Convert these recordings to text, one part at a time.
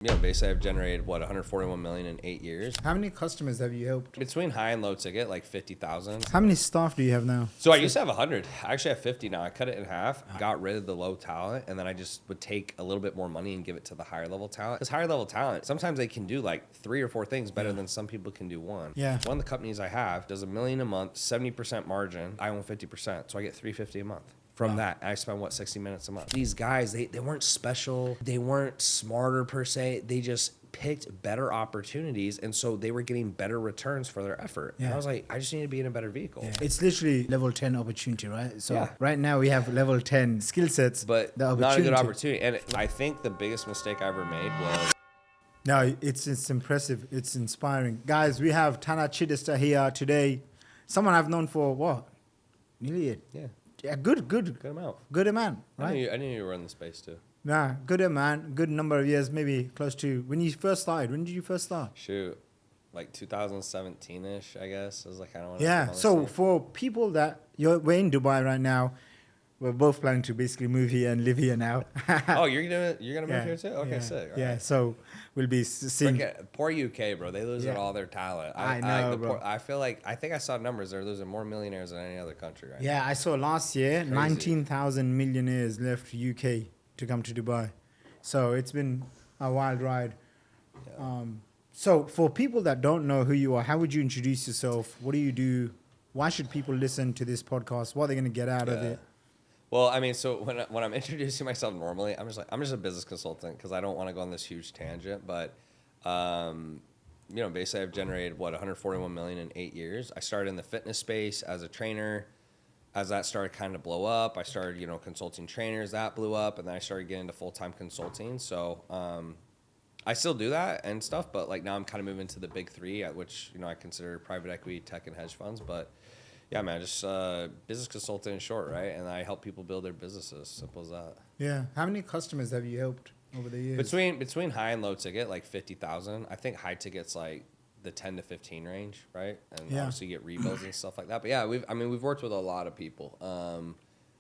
Basically I've generated 141 million in 8 years. How many customers have you helped? Between high and low ticket, like 50,000. How many staff do you have now? So I used to have 100. I actually have 50 now. I cut it in half, got rid of the low talent, and then I just would take a little bit more money and give it to the higher level talent. Because higher level talent, sometimes they can do like 3 or 4 things better than some people can do one. Yeah. One of the companies I have does $1 million a month, 70% margin. I own 50%, so I get $350 a month. From that, I spend 60 minutes a month. These guys, they weren't special. They weren't smarter per se. They just picked better opportunities, and so they were getting better returns for their effort. And I was like, I just need to be in a better vehicle. It's literally level 10 opportunity, right? So right now we have level 10 skill sets, but not a good opportunity. And I think the biggest mistake I ever made was... No, it's impressive. It's inspiring. Guys, we have Tanner Chidester here today. Someone I've known for what? Nearly good amount. Good amount, right? I knew you were in the space too. Nah, good amount. Good number of years, maybe close to when you first started. When did you first start? Shoot, like 2017-ish, I guess. It was like kind of. Yeah. So for people that we're in Dubai right now, we're both planning to basically move here and live here now. Oh, you're gonna move here too? Okay, sick. Yeah. So we'll be seeing. Poor UK, bro. They losing all their talent. I know, bro. I think I saw numbers. They're losing more millionaires than any other country right now. I saw last year 19,000 millionaires left UK to come to Dubai. So it's been a wild ride. Yeah. So for people that don't know who you are, how would you introduce yourself? What do you do? Why should people listen to this podcast? What are they going to get out of it? Well, I mean, so when I'm introducing myself normally, I'm just a business consultant because I don't want to go on this huge tangent. But basically, I've generated 141 million in 8 years. I started in the fitness space as a trainer. As that started kind of blow up, I started consulting trainers. That blew up, and then I started getting into full-time consulting. So I still do that and stuff, but like now I'm kind of moving to the big three, at which I consider private equity, tech, and hedge funds. But yeah, man, just business consultant in short, right? And I help people build their businesses. Simple as that. Yeah. How many customers have you helped over the years? Between high and low ticket, like 50,000. I think high ticket's like the 10 to 15 range, right? And obviously you get rebuilds and stuff like that. But yeah, we've worked with a lot of people,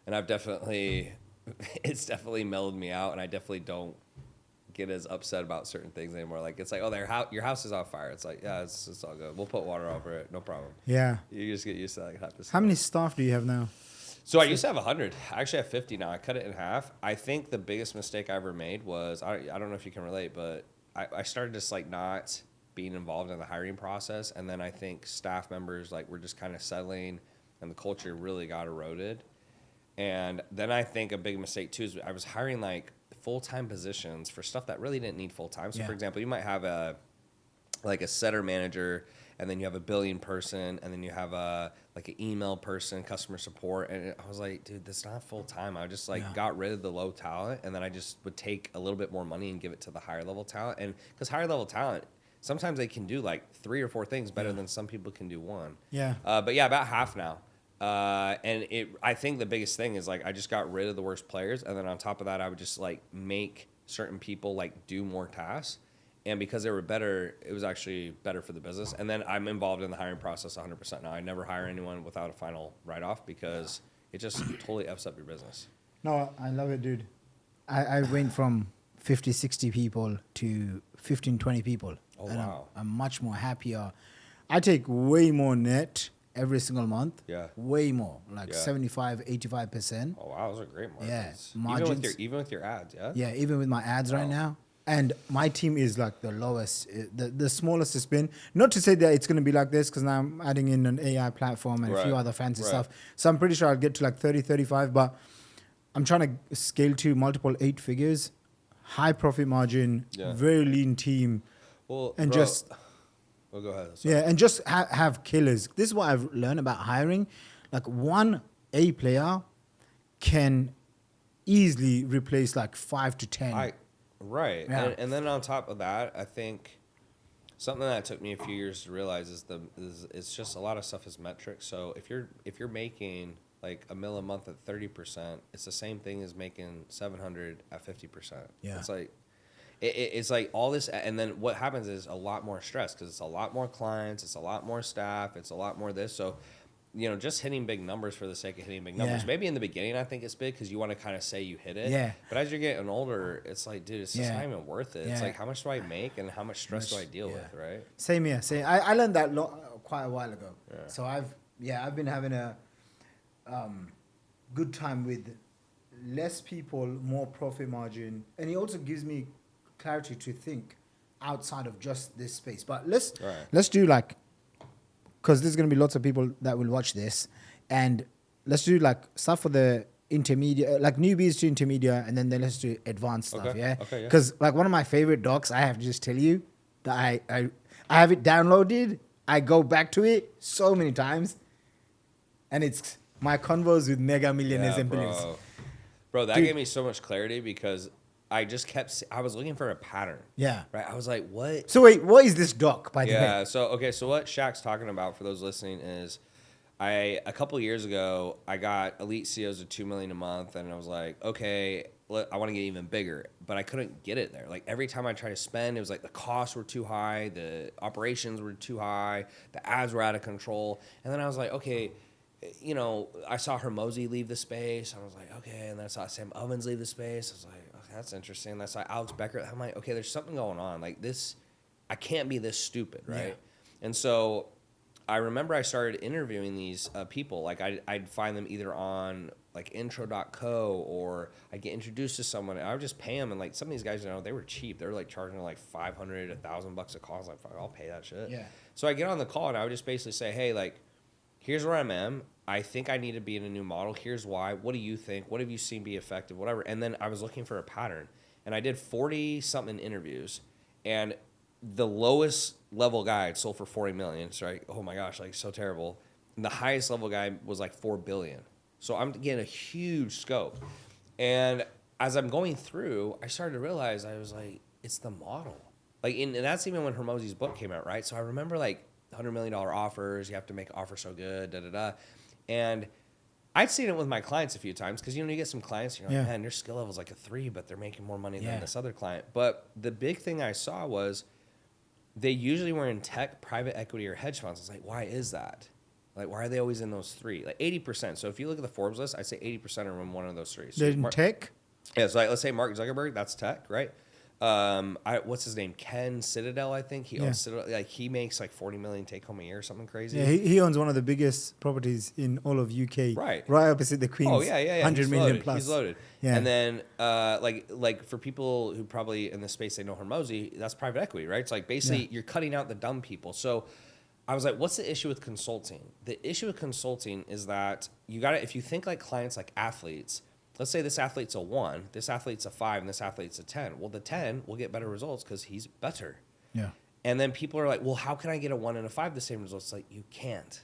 and I've definitely it's definitely mellowed me out, and I definitely don't get as upset about certain things anymore. Like it's like, oh, your house is on fire. It's like, yeah, it's all good. We'll put water over it, no problem. Yeah. You just get used to that type of stuff. How many staff do you have now? So I used to have 100. I actually have 50 now. I cut it in half. I think the biggest mistake I ever made was I don't know if you can relate, but I started just like not being involved in the hiring process, and then I think staff members like were just kind of settling, and the culture really got eroded. And then I think a big mistake too is I was hiring like full-time positions for stuff that really didn't need full-time. So for example, you might have a setter manager, and then you have a billing person, and then you have an email person, customer support. And I was like, dude, that's not full-time. I just got rid of the low talent, and then I just would take a little bit more money and give it to the higher level talent. And because higher level talent, sometimes they can do like 3 or 4 things better than some people can do one. Yeah. But yeah, about half now. And I think the biggest thing is like I just got rid of the worst players, and then on top of that, I would just like make certain people like do more tasks, and because they were better, it was actually better for the business. And then I'm involved in the hiring process 100% now. I never hire anyone without a final write-off because it just totally F's up your business. No, I love it, dude. I went from 50, 60 people to 15, 20 people. Oh, wow. I'm much more happier. I take way more net every single month. Yeah. Way more, like 75, 85%. Oh, wow. Those are great margins. Yeah. Margins. Even with your ads, yeah? Yeah, even with my ads right now. And my team is like the lowest, the smallest it's been. Not to say that it's going to be like this, because now I'm adding in an AI platform and a few other fancy stuff. So I'm pretty sure I'll get to like 30, 35, but I'm trying to scale to multiple 8 figures, high profit margin, very lean team. Well, and go ahead. Sorry. Yeah, and just have killers. This is what I've learned about hiring. Like one A player can easily replace like 5 to 10. Right. Yeah. And then on top of that, I think something that took me a few years to realize is it's just a lot of stuff is metrics. So if you're making like $1 million a month at 30%, it's the same thing as making 700 at 50%. Yeah. It's like it's like all this, and then what happens is a lot more stress because it's a lot more clients, it's a lot more staff, it's a lot more this. So just hitting big numbers for the sake of hitting big numbers. Yeah. Maybe in the beginning, I think it's big because you want to kind of say you hit it. Yeah. But as you're getting older, it's like, dude, it's just not even worth it. It's Yeah. like, how much do I make and how much stress do I deal with, right? Same here. Same. I learned that quite a while ago. Yeah. So I've been having a good time with less people, more profit margin, and it also gives me clarity to think outside of just this space. But let's do like, because there's going to be lots of people that will watch this, and let's do like stuff for the intermediate, like newbies to intermediate, and then let's do advanced stuff. Yeah. Okay. Because like one of my favorite docs, I have to just tell you that I have it downloaded. I go back to it so many times, and it's my convos with mega-millionaires and billionaires. Bro, that gave me so much clarity because I just I was looking for a pattern. Yeah. Right? I was like, what? So wait, what is this doc, by the way? Yeah, so what Shaq's talking about for those listening is a couple of years ago, I got elite CEOs of $2 million a month, and I was like, okay, I want to get even bigger, but I couldn't get it there. Like every time I tried to spend, it was like the costs were too high, the operations were too high, the ads were out of control. And then I was like, okay, I saw Hormozi leave the space. I was like, okay. And then I saw Sam Ovens leave the space. I was like, okay, that's interesting. And I saw Alex Becker. I'm like, okay, there's something going on. Like this, I can't be this stupid, right? Yeah. And so I remember I started interviewing these people. Like I'd find them either on like intro.co or I'd get introduced to someone and I would just pay them. And like some of these guys, they were cheap. They were like charging like $500, $1,000 a call. I was like, fuck, I'll pay that shit. Yeah. So I get on the call and I would just basically say, hey, like, here's where I'm at. I think I need to be in a new model. Here's why. What do you think? What have you seen be effective? Whatever. And then I was looking for a pattern. And I did 40-something interviews. And the lowest level guy had sold for 40 million. So oh my gosh, like so terrible. And the highest level guy was like 4 billion. So I'm getting a huge scope. And as I'm going through, I started to realize, I was like, it's the model. Like, and that's even when Hormozi's book came out, right? So I remember like $100 million offers. You have to make an offer so good, da-da-da. And I'd seen it with my clients a few times because, you get some clients, you're like, man, their skill level is like a 3, but they're making more money than this other client. But the big thing I saw was they usually were in tech, private equity, or hedge funds. I was like, why is that? Like, why are they always in those 3? Like 80%. So if you look at the Forbes list, I'd say 80% are in one of those 3. So they're in tech? Yeah, so let's say Mark Zuckerberg, that's tech, right? What's his name? Ken Citadel, I think. He owns Citadel. Like he makes like 40 million take home a year or something crazy. Yeah, he owns one of the biggest properties in all of UK. Right opposite the Queen's. Oh yeah. 100 million plus. He's loaded. Yeah. And then like for people who probably in this space they know Hormozi, that's private equity, right? It's like basically you're cutting out the dumb people. So I was like, what's the issue with consulting? The issue with consulting is that if you think like clients like athletes. Let's say this athlete's a 1, this athlete's a 5, and this athlete's a 10. Well, the 10 will get better results because he's better. Yeah. And then people are like, well, how can I get a 1 and a 5 the same results? Like, you can't.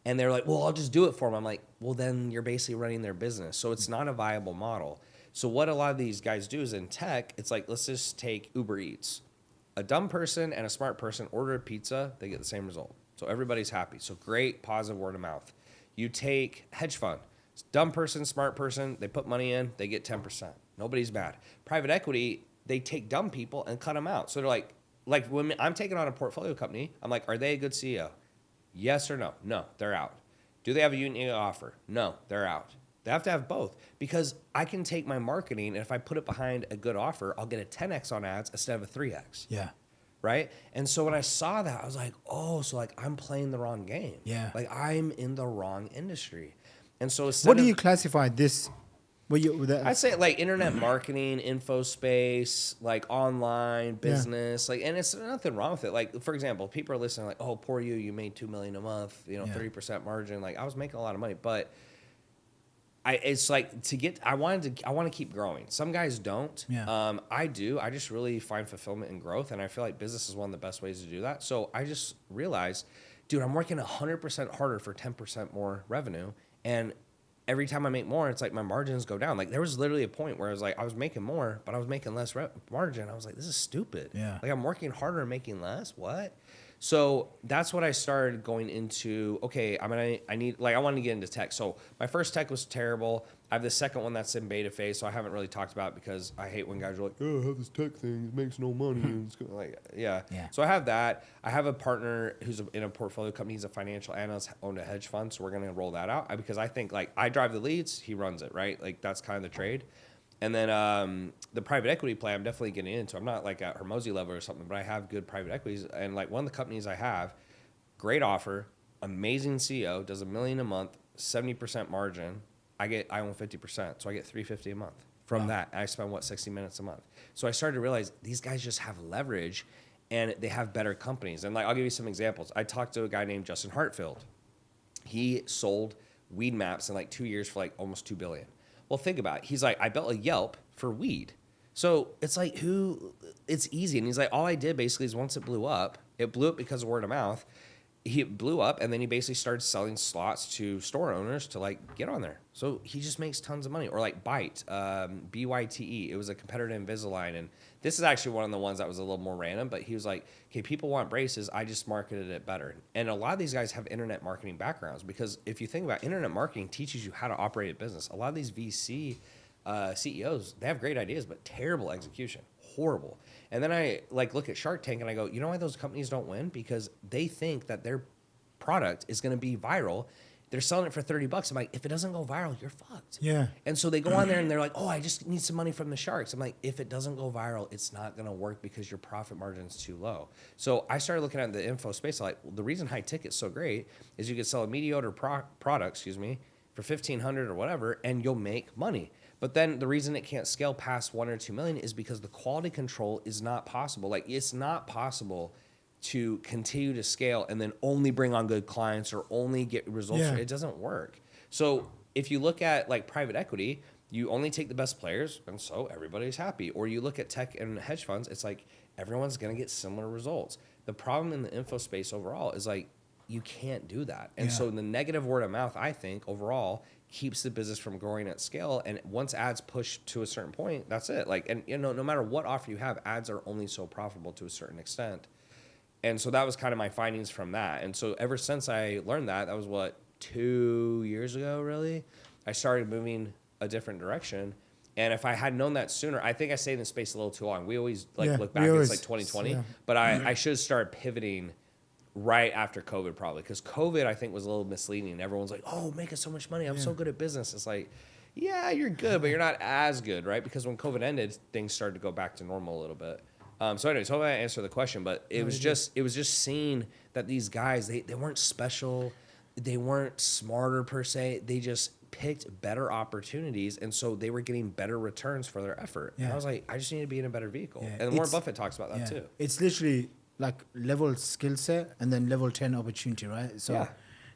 And they're like, well, I'll just do it for them. I'm like, well, then you're basically running their business. So it's not a viable model. So what a lot of these guys do is in tech, it's like, let's just take Uber Eats. A dumb person and a smart person order a pizza, they get the same result. So everybody's happy. So great, positive word of mouth. You take hedge fund. Dumb person, smart person, they put money in, they get 10%. Nobody's bad. Private equity, they take dumb people and cut them out. So they're like when I'm taking on a portfolio company, I'm like, are they a good CEO? Yes or no? No, they're out. Do they have a unique offer? No, they're out. They have to have both because I can take my marketing and if I put it behind a good offer, I'll get a 10x on ads instead of a 3x. Yeah. Right? And so when I saw that, I was like, oh, so like I'm playing the wrong game. Yeah. Like I'm in the wrong industry. And so what do you classify this? I'd say like internet marketing, info space, like online business, like, and it's nothing wrong with it. Like, for example, people are listening like, oh, poor you made $2 million a month, 30% margin. Like I was making a lot of money, but it's like I want to keep growing. Some guys don't. Yeah. I do. I just really find fulfillment and growth. And I feel like business is one of the best ways to do that. So I just realized, dude, I'm working 100% harder for 10% more revenue. And every time I make more, it's like my margins go down. Like there was literally a point where I was like, I was making more, but I was making less margin. I was like, this is stupid. Yeah. Like I'm working harder and making less. What? So that's what I started going into. Okay, I wanted to get into tech. So my first tech was terrible. I have the second one that's in beta phase, so I haven't really talked about it because I hate when guys are like, oh, I have this tech thing, it makes no money. And it's like, yeah. So I have that. I have a partner who's in a portfolio company. He's a financial analyst, owned a hedge fund, so we're going to roll that out because I think like I drive the leads, he runs it, right? Like that's kind of the trade. And then the private equity play, I'm definitely getting into. I'm not like at Hermosi level or something, but I have good private equities. And like one of the companies I have, great offer, amazing CEO, does $1 million a month, 70% margin. I own 50%, so I get $350 a month from that. And I spend 60 minutes a month. So I started to realize these guys just have leverage, and they have better companies. And like I'll give you some examples. I talked to a guy named Justin Hartfield. He sold weed maps in like 2 years for like almost $2 billion. Well, think about it. He's like, I built a Yelp for weed. So it's like it's easy. And he's like, all I did basically is once it blew up because of word of mouth. He blew up, and then he basically started selling slots to store owners to like get on there. So he just makes tons of money. Or like Byte, BYTE. It was a competitor to Invisalign, and this is actually one of the ones that was a little more random. But he was like, "Okay, people want braces. I just marketed it better." And a lot of these guys have internet marketing backgrounds because if you think about it, internet marketing teaches you how to operate a business. A lot of these VC CEOs, they have great ideas, but terrible execution, horrible. And then I like look at Shark Tank and I go, you know why those companies don't win? Because they think that their product is going to be viral. They're selling it for $30. I'm like, if it doesn't go viral, you're fucked. Yeah. And so they go on there and they're like, oh, I just need some money from the sharks. I'm like, if it doesn't go viral, it's not going to work because your profit margin is too low. So I started looking at the info space. Like, well, the reason high ticket's so great is you could sell a mediocre product, for $1,500 or whatever, and you'll make money. But then the reason it can't scale past 1 or 2 million is because the quality control is not possible. Like it's not possible to continue to scale and then only bring on good clients or only get results. Yeah. It doesn't work. So if you look at like private equity, you only take the best players and so everybody's happy. Or you look at tech and hedge funds, it's like everyone's going to get similar results. The problem in the info space overall is like you can't do that. And so the negative word of mouth, I think, overall keeps the business from growing at scale. And once ads push to a certain point, that's it. Like, and you know, no matter what offer you have, ads are only so profitable to a certain extent. And so that was kind of my findings from that. And so ever since I learned that was what, 2 years ago, really, I started moving a different direction. And if I had known that sooner, I think I stayed in the space a little too long. We always look back, it's like 2020, but I should have started pivoting right after COVID probably, because COVID I think was a little misleading. Everyone's like, oh, making so much money, I'm so good at business. It's like, yeah, you're good, but you're not as good, right? Because when COVID ended, things started to go back to normal a little bit. So anyways, hope I answer the question, but it was just seeing that these guys, they weren't special, they weren't smarter per se, they just picked better opportunities, and so they were getting better returns for their effort. And I was like, I just need to be in a better vehicle. And Warren Buffett talks about that too. It's literally like level skill set and then level 10 opportunity, right? So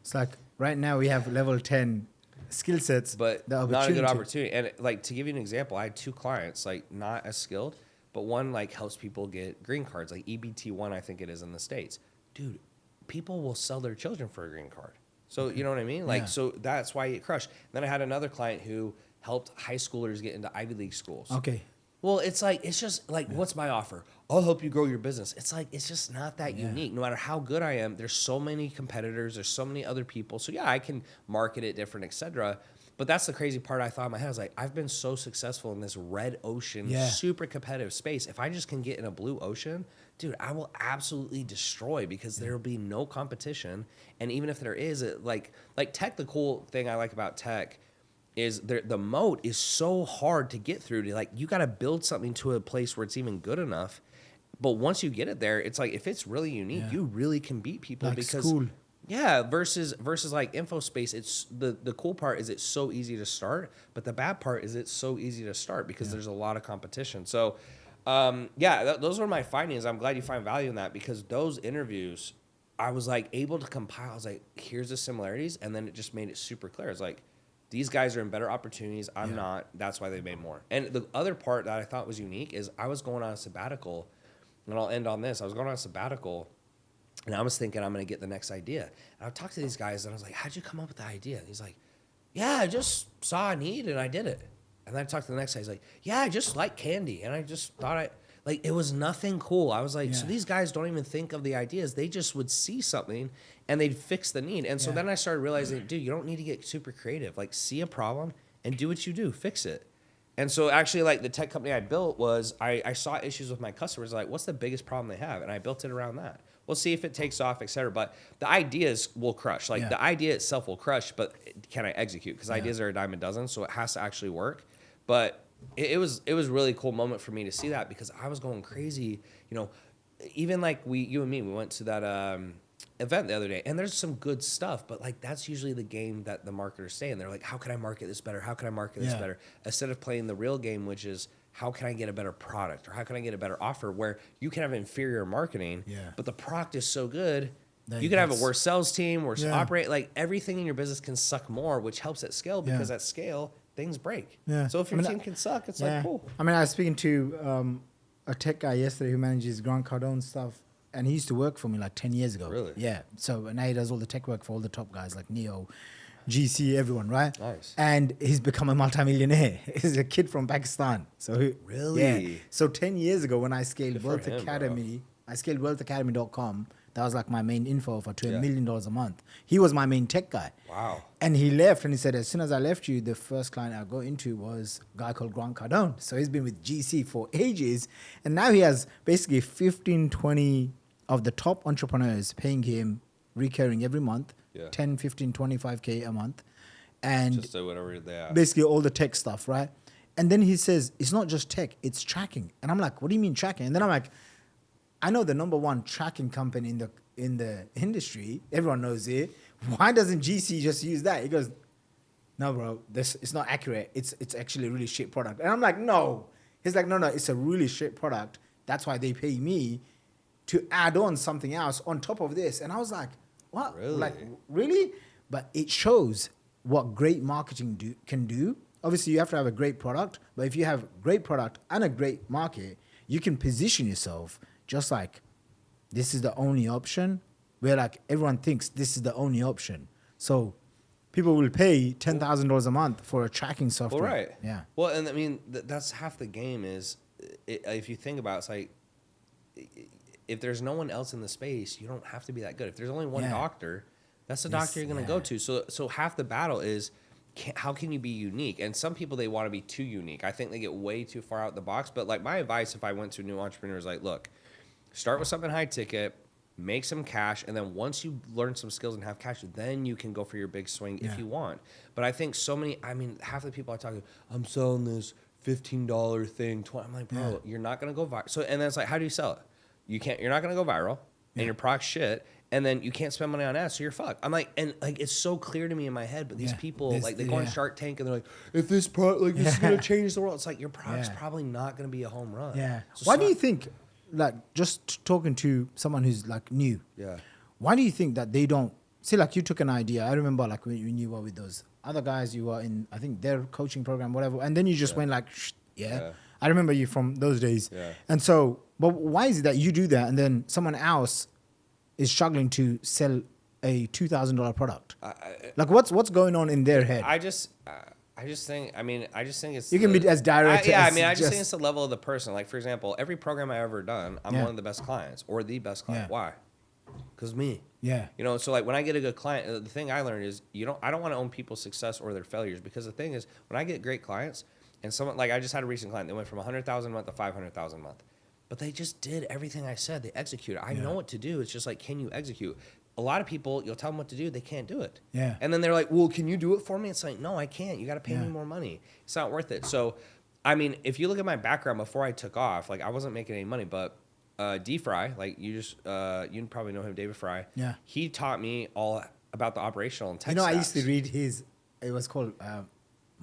it's like right now we have level 10 skill sets, but not a good opportunity. And like to give you an example, I had 2 clients, like not as skilled, but one like helps people get green cards, like EBT1, I think it is in the States. Dude, people will sell their children for a green card. So you know what I mean? Like, so that's why you get crushed. Then I had another client who helped high schoolers get into Ivy League schools. Okay. Well, it's like, it's just like, what's my offer? I'll help you grow your business. It's like, it's just not that unique. No matter how good I am, there's so many competitors, there's so many other people. So yeah, I can market it different, etc. But that's the crazy part I thought in my head. I was like, I've been so successful in this red ocean, super competitive space. If I just can get in a blue ocean, dude, I will absolutely destroy because there will be no competition. And even if there is, like tech, the cool thing I like about tech is the moat is so hard to get through. To like, you got to build something to a place where it's even good enough. But once you get it there, it's like if it's really unique, you really can beat people like because school. Versus like info space, it's the cool part is it's so easy to start, but the bad part is it's so easy to start because there's a lot of competition. So those were my findings. I'm glad you find value in that because those interviews, I was like able to compile. I was like, here's the similarities, and then it just made it super clear. It's like, these guys are in better opportunities. I'm not. That's why they made more. And the other part that I thought was unique is I was going on a sabbatical, and I'll end on this. I was going on a sabbatical, and I was thinking I'm going to get the next idea. And I talked to these guys, and I was like, how'd you come up with the idea? And he's like, yeah, I just saw a need, and I did it. And then I talked to the next guy. He's like, yeah, I just like candy, and I just thought Like, it was nothing cool. I was like, so these guys don't even think of the ideas. They just would see something and they'd fix the need. And so then I started realizing, dude, you don't need to get super creative. Like, see a problem and do what you do. Fix it. And so actually, like, the tech company I built was I saw issues with my customers. Like, what's the biggest problem they have? And I built it around that. We'll see if it takes off, et cetera. But the ideas will crush. Like, the idea itself will crush, but can I execute? Because ideas are a dime a dozen, so it has to actually work. But it was really cool moment for me to see that, because I was going crazy. You know, even like you and me, we went to that event the other day, and there's some good stuff, but like that's usually the game that the marketers stay in. They're like, how can I market this better? How can I market this better? Instead of playing the real game, which is how can I get a better product, or how can I get a better offer, where you can have inferior marketing, but the product is so good. You can have a worse sales team, worse operate, like everything in your business can suck more, which helps at scale, because at scale, things break. So if your team can suck, it's like, cool. I mean, I was speaking to a tech guy yesterday who manages Grant Cardone stuff, and he used to work for me like 10 years ago. Really? Yeah. So now he does all the tech work for all the top guys like Neo, GC, everyone, right? Nice. And he's become a multimillionaire. He's a kid from Pakistan. So really? Yeah. So 10 years ago when I scaled Wealth Academy, I scaled wealthacademy.com. That was like my main info for $1 million a month. He was my main tech guy. Wow. And he left, and he said, as soon as I left you, the first client I go into was a guy called Grant Cardone. So he's been with GC for ages. And now he has basically 15, 20 of the top entrepreneurs paying him recurring every month, 10, 15, 25K a month. And just do whatever they ask. Basically all the tech stuff, right? And then he says, it's not just tech, it's tracking. And I'm like, what do you mean tracking? And then I'm like, I know the number one tracking company in the industry. Everyone knows it. Why doesn't GC just use that? He goes, no, bro, it's not accurate. It's actually a really shit product. And I'm like, no. He's like, no, it's a really shit product. That's why they pay me to add on something else on top of this. And I was like, what? Really? Like, really? But it shows what great marketing can do. Obviously, you have to have a great product. But if you have great product and a great market, you can position yourself just like, this is the only option, where like everyone thinks this is the only option. So people will pay $10,000 a month for a tracking software. Well, right. Yeah. Well, and I mean, that's half the game is, if you think about it, it's like, if there's no one else in the space, you don't have to be that good. If there's only one doctor, that's the doctor you're going to go to. So half the battle is, how can you be unique? And some people, they want to be too unique. I think they get way too far out the box. But like my advice, if I went to a new entrepreneur, is like, look, start with something high ticket, make some cash, and then once you learn some skills and have cash, then you can go for your big swing if you want. But I think half the people I talk to, I'm selling this $15 thing, I'm like, bro, you're not gonna go viral. So, and then it's like, how do you sell it? You're not gonna go viral, and your product's shit, and then you can't spend money on ads, so you're fucked. I'm like, and like, it's so clear to me in my head, but these people, they go on Shark Tank and they're like, if this product, like, this is gonna change the world. It's like, your product's probably not gonna be a home run. Yeah. So why do you think, like, just talking to someone who's like new, why do you think that they don't see, like, you took an idea? I remember like when you were with those other guys, you were in, I think, their coaching program, whatever, and then you just went like, I remember you from those days. And so, but why is it that you do that and then someone else is struggling to sell a $2,000 product? Like, what's going on in their head? I just think it's... You can be as direct as... I just think it's the level of the person. Like, for example, every program I've ever done, I'm one of the best clients or the best client. Why? Because me. Yeah. You know, so like when I get a good client, the thing I learned is I don't want to own people's success or their failures, because the thing is, when I get great clients, and someone, like I just had a recent client, they went from 100,000 a month to 500,000 a month. But they just did everything I said. They executed. I know what to do. It's just like, can you execute? A lot of people, you'll tell them what to do, they can't do it. Yeah. And then they're like, well, can you do it for me? It's like, no, I can't. You got to pay me more money. It's not worth it. So, I mean, if you look at my background before I took off, like I wasn't making any money, but D Fry, like you probably know him, David Fry. Yeah. He taught me all about the operational and tech I stacks. used to read it was called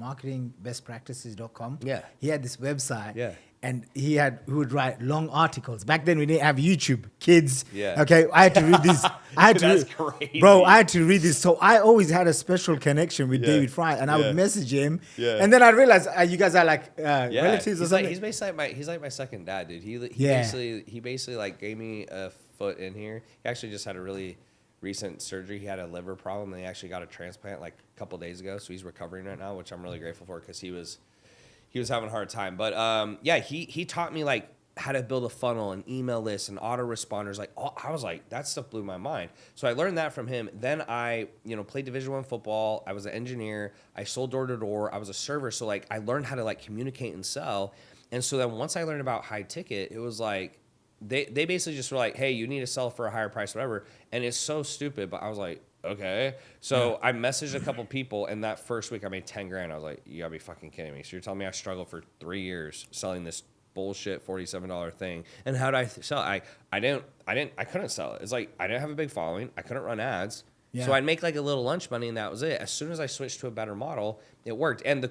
marketingbestpractices.com. Yeah. He had this website. Yeah. And he would write long articles. Back then we didn't have YouTube, kids. Yeah. Okay. I had to read this. That's crazy. Bro, I had to read this. So I always had a special connection with David Fry, and I would message him. Yeah. And then I realized you guys are like relatives or something. He's basically he's like my second dad, dude. He basically like gave me a foot in here. He actually just had a really recent surgery. He had a liver problem, and he actually got a transplant like a couple days ago. So he's recovering right now, which I'm really grateful for, because he was having a hard time. But he taught me like how to build a funnel and email lists and autoresponders. Like, I was like, that stuff blew my mind. So I learned that from him. Then I, played Division I football. I was an engineer. I sold door to door. I was a server. So like, I learned how to like communicate and sell. And so then once I learned about high ticket, it was like, they basically just were like, hey, you need to sell for a higher price, whatever. And it's so stupid, but I was like, okay. So I messaged a couple people, and that first week I made 10 grand. I was like, you gotta be fucking kidding me. So you're telling me I struggled for 3 years selling this bullshit $47 thing. And how did I sell it? I couldn't sell it. It's like, I didn't have a big following. I couldn't run ads. Yeah. So I'd make like a little lunch money, and that was it. As soon as I switched to a better model, it worked. And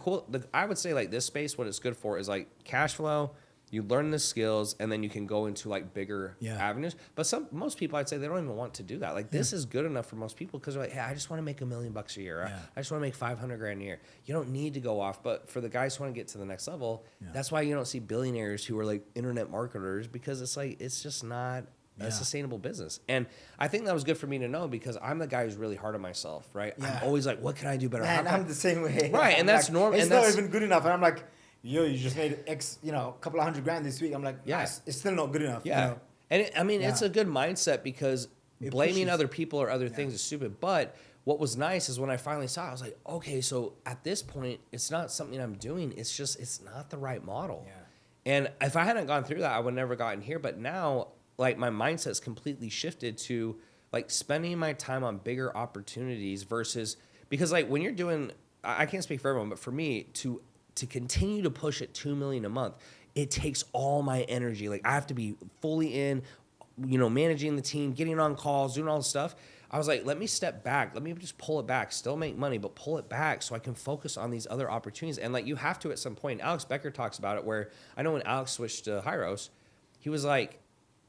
I would say like this space, what it's good for is like cash flow. You learn the skills, and then you can go into like bigger avenues. But most people, I'd say, they don't even want to do that. Like this is good enough for most people because they're like, hey, I just want to make $1 million a year. I just want to make 500 grand a year. You don't need to go off. But for the guys who want to get to the next level, that's why you don't see billionaires who are like internet marketers, because it's like it's just not a sustainable business. And I think that was good for me to know, because I'm the guy who's really hard on myself, right? I'm always like, what can I do better? Man, I'm the same way. Right, and that's like, normal. It's not even good enough. And I'm like, yo, you just made X, a couple of $100,000 this week. I'm like, yes, it's still not good enough. Yeah. And it's a good mindset, because blaming other people or other things is stupid. But what was nice is when I finally saw it, I was like, okay, so at this point, it's not something I'm doing. It's just, it's not the right model. Yeah. And if I hadn't gone through that, I would never gotten here. But now, like, my mindset's completely shifted to like spending my time on bigger opportunities versus, because like when you're doing, I can't speak for everyone, but for me to continue to push at 2 million a month, it takes all my energy. Like I have to be fully in, managing the team, getting on calls, doing all this stuff. I was like, let me step back. Let me just pull it back, still make money, but pull it back so I can focus on these other opportunities. And like, you have to at some point. Alex Becker talks about it, where I know when Alex switched to Hyros, he was like,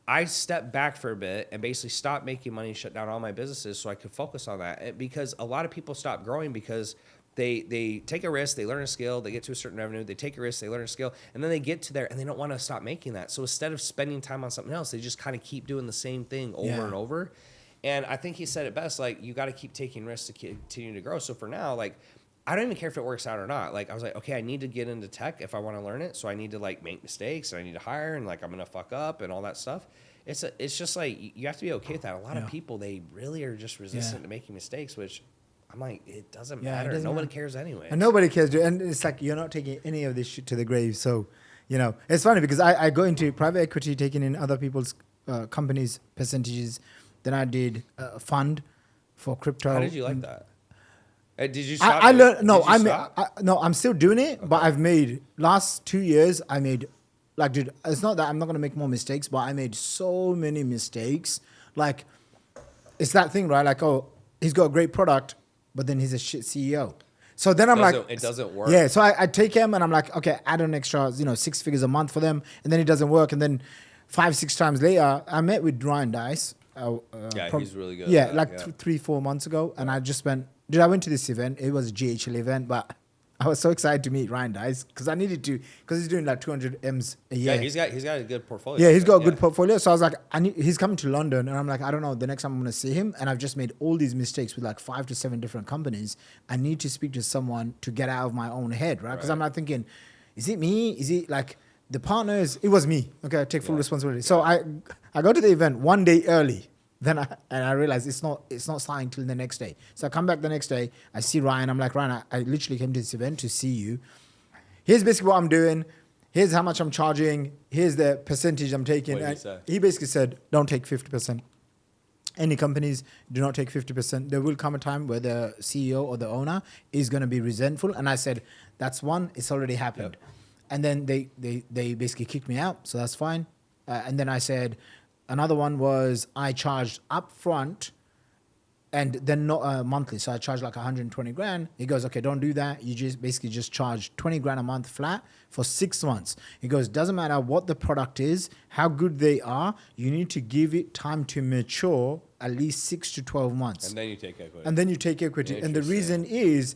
I stepped back for a bit and basically stopped making money, shut down all my businesses so I could focus on that. Because a lot of people stop growing because they take a risk, they learn a skill, they get to a certain revenue, they take a risk, they learn a skill, and then they get to there and they don't want to stop making that. So instead of spending time on something else, they just kind of keep doing the same thing over and over. And I think he said it best, like, you got to keep taking risks to continue to grow. So for now, like, I don't even care if it works out or not. Like, I was like, okay, I need to get into tech if I want to learn it. So I need to like make mistakes, and I need to hire, and like I'm going to fuck up and all that stuff. It's just like, you have to be okay with that. A lot of people, they really are just resistant to making mistakes, which I'm like, it doesn't matter. Nobody cares anyway. And nobody cares. And it's like, you're not taking any of this shit to the grave. So, it's funny because I go into private equity, taking in other people's companies' percentages. Then I did a fund for crypto. How did you like that? Did you stop? I learned. No, I'm still doing it, okay. But I've made, last 2 years, I made, like, dude, it's not that I'm not going to make more mistakes, but I made so many mistakes. Like, it's that thing, right? Like, oh, he's got a great product, but then he's a shit CEO. So then I'm like, it doesn't work. Yeah. So I take him and I'm like, okay, add an extra, 6 figures a month for them. And then it doesn't work. And then 5-6 times later, I met with Deiss. He's really good. Yeah, like 3-4 months ago. And I just went, I went to this event. It was a GHL event, but I was so excited to meet Deiss because I needed to, because he's doing like 200 M's a year. Yeah, he's got a good portfolio. Yeah, he's got a good portfolio. So I was like, he's coming to London, and I'm like, I don't know, the next time I'm going to see him, and I've just made all these mistakes with like 5 to 7 different companies. I need to speak to someone to get out of my own head, right? Because I'm not thinking, is it me? Is it like the partners? It was me. Okay, I take full responsibility. So I go to the event one day early. Then I realized it's not starting till the next day. So I come back the next day. I see Ryan. I'm like, Ryan, I literally came to this event to see you. Here's basically what I'm doing. Here's how much I'm charging. Here's the percentage I'm taking. What did he say? He basically said, don't take 50%. Any companies do not take 50%. There will come a time where the CEO or the owner is going to be resentful. And I said, that's one. It's already happened. Yep. And then they basically kicked me out. So that's fine. And then I said, another one was I charged upfront and then not monthly. So I charged like 120 grand. He goes, okay, don't do that. You just basically just charge 20 grand a month flat for 6 months. He goes, doesn't matter what the product is, how good they are. You need to give it time to mature, at least 6 to 12 months. And then you take equity. And the reason is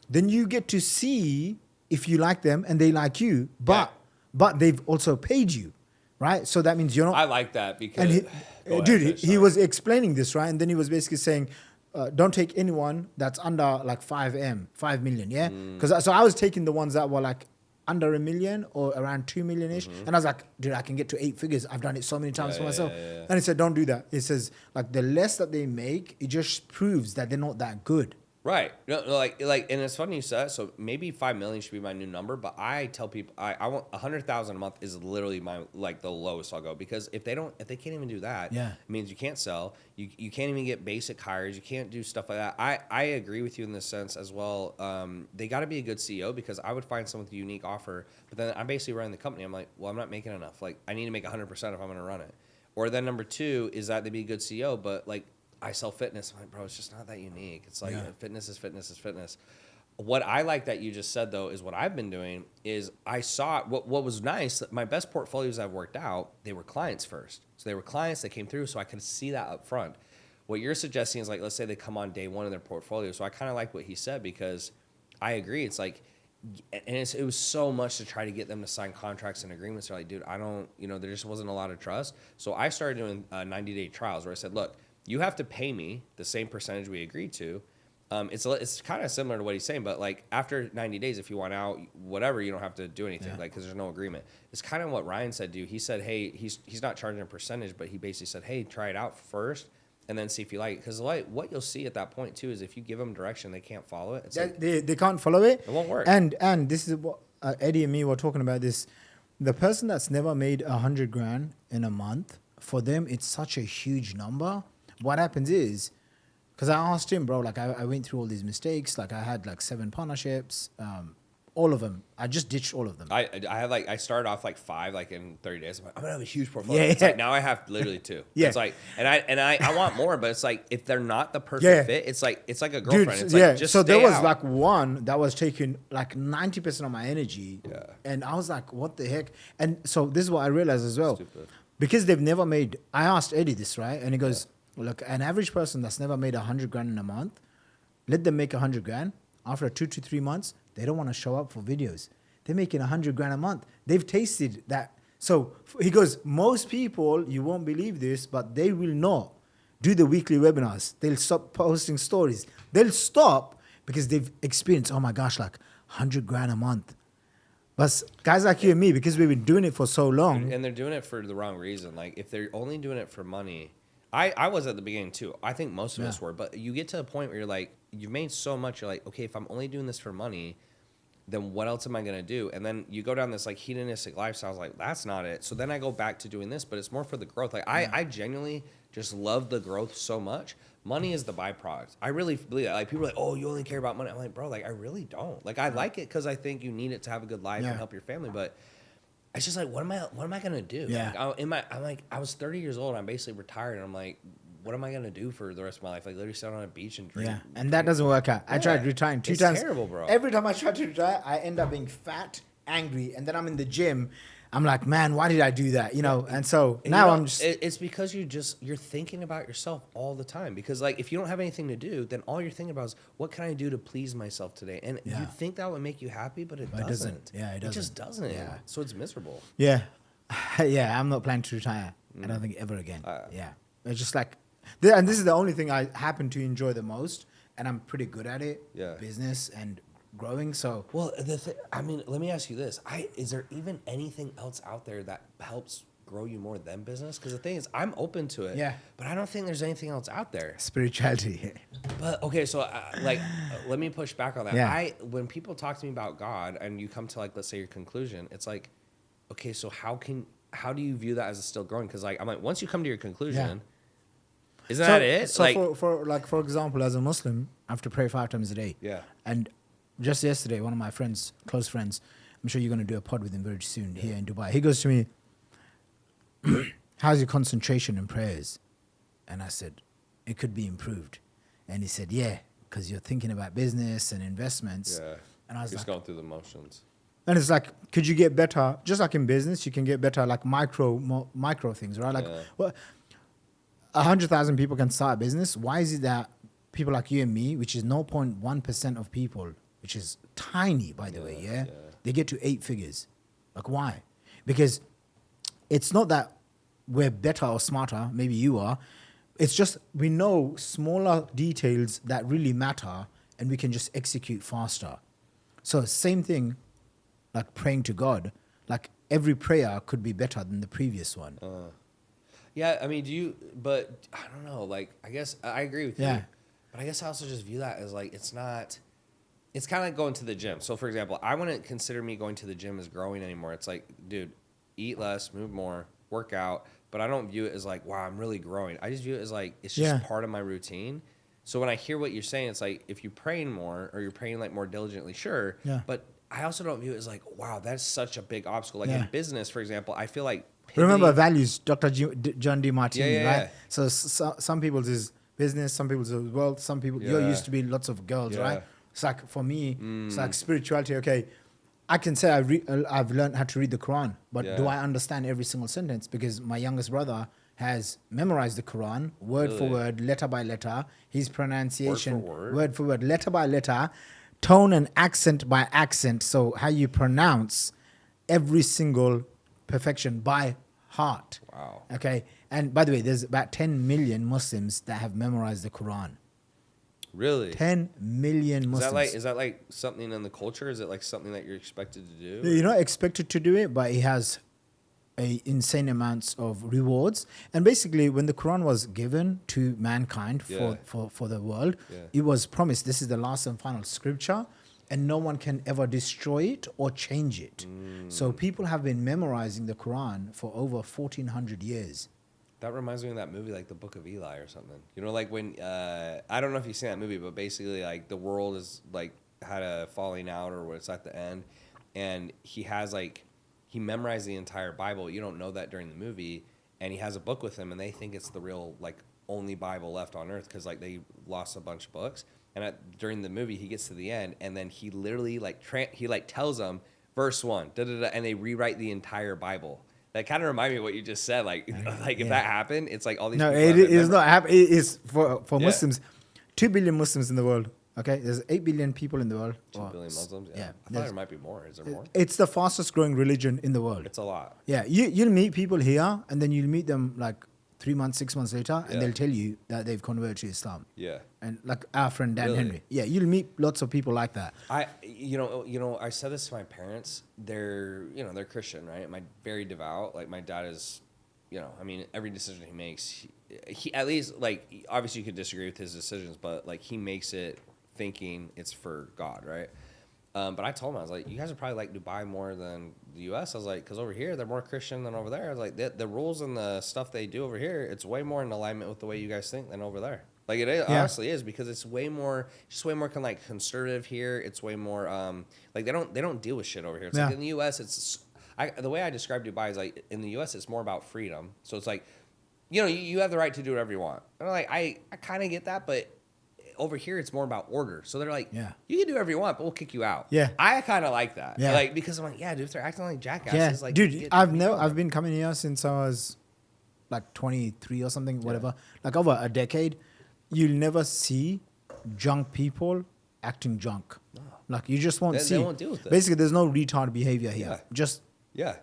then you get to see if you like them and they like you, but they've also paid you. Right, so that means you're not. I like that because, he was explaining this, right, and then he was basically saying, don't take anyone that's under like 5 million, yeah, because so I was taking the ones that were like under $1 million or around 2 million-ish. And I was like, dude, I can get to 8 figures. I've done it so many times for myself. And he said, don't do that. He says, like, the less that they make, it just proves that they're not that good. Right. No, like, and it's funny you said, so maybe 5 million should be my new number, but I tell people I want 100,000 a month is literally my, like, the lowest I'll go, because if they can't even do that, it means you can't sell, you can't even get basic hires, you can't do stuff like that. I agree with you in this sense as well. They got to be a good CEO, because I would find someone with a unique offer, but then I'm basically running the company. I'm like, well, I'm not making enough. Like, I need to make 100% if I'm going to run it. Or then number 2 is that they be a good CEO, but like, I sell fitness. I'm like, bro, it's just not that unique. It's like fitness is fitness is fitness. What I like that you just said, though, is what I've been doing is I saw what was nice. My best portfolios I've worked out, they were clients first. So they were clients that came through, so I could see that up front. What you're suggesting is, like, let's say they come on day 1 of their portfolio. So I kind of like what he said, because I agree. It's like, and it was so much to try to get them to sign contracts and agreements. They're like, dude, I don't, there just wasn't a lot of trust. So I started doing 90-day trials where I said, look, you have to pay me the same percentage we agreed to. It's kind of similar to what he's saying, but like after 90 days, if you want out, whatever, you don't have to do anything, like, because there's no agreement. It's kind of what Ryan said, dude. He said, hey, he's not charging a percentage, but he basically said, hey, try it out first and then see if you like it. Because what you'll see at that point too is if you give them direction, they can't follow it. It's like, they can't follow it. It won't work. And this is what Eddie and me were talking about this. The person that's never made 100 grand in a month, for them, it's such a huge number. What happens is, because I asked him, bro, like I went through all these mistakes. Like I had like 7 partnerships, all of them. I just ditched all of them. I had like, I started off like 5, like in 30 days. I'm like, I'm gonna have a huge portfolio. It's like, now I have literally 2. It's like, and I want more, but it's like, if they're not the perfect fit, it's like a girlfriend. Dude, it's like, just so there was out. like one that was taking like 90% of my energy. Yeah. And I was like, what the heck? And so this is what I realized as well. Stupid. Because they've never made, I asked Eddie this, right? And he goes, look, an average person that's never made 100 grand in a month, let them make 100 grand. After 2 to 3 months, they don't want to show up for videos. They're making 100 grand a month. They've tasted that. So he goes, most people, you won't believe this, but they will not do the weekly webinars. They'll stop posting stories. They'll stop because they've experienced, oh my gosh, like 100 grand a month. But guys like you and me, because we've been doing it for so long. And they're doing it for the wrong reason. Like, if they're only doing it for money, I was at the beginning too. I think most of us were. But you get to a point where you're like, you've made so much, you're like, okay, if I'm only doing this for money, then what else am I going to do? And then you go down this like hedonistic lifestyle. I was like, that's not it. So then I go back to doing this, but it's more for the growth. Like I genuinely just love the growth so much. Money is the byproduct. I really believe that. Like, people are like, oh, you only care about money. I'm like, bro, like, I really don't. Like, I like it because I think you need it to have a good life and help your family. But it's just like, what am I gonna do? Yeah. Like, I'm like, I was 30 years old. And I'm basically retired. And I'm like, what am I gonna do for the rest of my life? Like, literally sit on a beach and drink. Yeah, and that doesn't work out. I tried retiring 2 times. It's terrible, bro. Every time I try to retire, I end up being fat, angry, and then I'm in the gym. I'm like, man, why did I do that? And so now I'm just. It's because you're thinking about yourself all the time. Because like, if you don't have anything to do, then all you're thinking about is what can I do to please myself today? And you think that would make you happy, but it doesn't. Yeah, it doesn't. It just doesn't. Yeah. So it's miserable. Yeah, yeah. I'm not planning to retire. I don't think ever again. Yeah, it's just like, and this is the only thing I happen to enjoy the most, and I'm pretty good at it. Yeah. Business and growing. So well, I mean, let me ask you this: is there even anything else out there that helps grow you more than business? Because the thing is, I'm open to it. Yeah. But I don't think there's anything else out there. Spirituality. But okay, so let me push back on that. Yeah. When people talk to me about God, and you come to like, let's say your conclusion, it's like, okay, so how do you view that as it's still growing? Because like, I'm like, once you come to your conclusion. Isn't that it? So like, for example, as a Muslim, I have to pray 5 times a day. Yeah. And just yesterday, one of my friends, close friends, I'm sure you're going to do a pod with him very soon here in Dubai. He goes to me, how's your concentration in prayers? And I said, it could be improved. And he said, yeah, because you're thinking about business and investments. Yeah. And I was just like, going through the motions. and it's like, could you get better? Just like in business, you can get better, like micro things, right? Like, 100,000 people can start a business. Why is it that people like you and me, which is 0.1% of people, which is tiny, by the way, they get to 8 figures? Like, why? Because it's not that we're better or smarter. Maybe you are. It's just we know smaller details that really matter, and we can just execute faster. So same thing. like praying to God, like every prayer could be better than the previous one. Yeah, I mean, but I don't know, like, I guess I agree with you. But I guess I also just view that as like, it's kind of like going to the gym. So for example, I wouldn't consider me going to the gym as growing anymore. It's like, dude, eat less, move more, work out. But I don't view it as like, wow, I'm really growing. I just view it as like, it's just part of my routine. So when I hear what you're saying, it's like, if you're praying more or you're praying like more diligently, sure. Yeah. But I also don't view it as like, wow, that's such a big obstacle. Like in business, for example, I feel like remember values, Dr. John Demartini, right? Yeah. So some people's is business, some people's is wealth, some people, you're used to be lots of girls, right? It's like, for me, it's like spirituality. Okay, I can say I've learned how to read the Quran, but do I understand every single sentence? Because my youngest brother has memorized the Quran, word for word, letter by letter, his pronunciation, word for word, letter by letter, tone and accent by accent. So how you pronounce every single perfection by heart. Wow. Okay. And by the way, there's about 10 million Muslims that have memorized the Quran. Really? 10 million Muslims. Is that like something in the culture? Is it like something that you're expected to do? You're not expected to do it, but he has a insane amounts of rewards. And basically, when the Quran was given to mankind for the world, it was promised this is the last and final scripture, and no one can ever destroy it or change it. So people have been memorizing the Quran for over 1,400 years. That reminds me of that movie, like The Book of Eli or something. You know, like when, I don't know if you've seen that movie, but basically like the world is like had a falling out or it's at the end. And he memorized the entire Bible. You don't know that during the movie. And he has a book with him and they think it's the real like only Bible left on earth because like they lost a bunch of books. And during the movie, he gets to the end and then he literally like, he like tells them verse 1, and they rewrite the entire Bible. That kind of remind me of what you just said. Like, if that happened, it's like all these. No, it is not happening. It is for Muslims. 2 billion Muslims in the world. Okay, there's 8 billion people in the world. 2 billion Muslims. Yeah, I thought there might be more. Is there more? It's the fastest growing religion in the world. It's a lot. Yeah, you'll meet people here, and then you'll meet them like 3 months, 6 months later, and they'll tell you that they've converted to Islam. Yeah. And like our friend Dan Henry. Yeah, you'll meet lots of people like that. I said this to my parents. They're Christian, right? Very devout. Like my dad is, I mean, every decision he makes, he at least like obviously you could disagree with his decisions, but like he makes it thinking it's for God, right? But I told him, I was like, you guys are probably like Dubai more than the U.S. I was like, because over here, they're more Christian than over there. I was like, the rules and the stuff they do over here, it's way more in alignment with the way you guys think than over there. Like, it honestly is, because it's way more like conservative here. It's way more, like, they don't deal with shit over here. It's like in the U.S., the way I describe Dubai is like, in the U.S., it's more about freedom. So it's like, you have the right to do whatever you want. And I'm like, I kind of get that, but over here it's more about order. So they're like, you can do whatever you want, but we'll kick you out. Yeah. I kind of like that. Yeah. Like, because I'm like, dude, if they're acting like jackasses, like, dude, I've been coming here since I was like 23 or something, whatever. Like over a decade. You'll never see junk people acting junk. No. Like you just won't see. They won't deal with it. Basically, there's no retard behavior here. Just and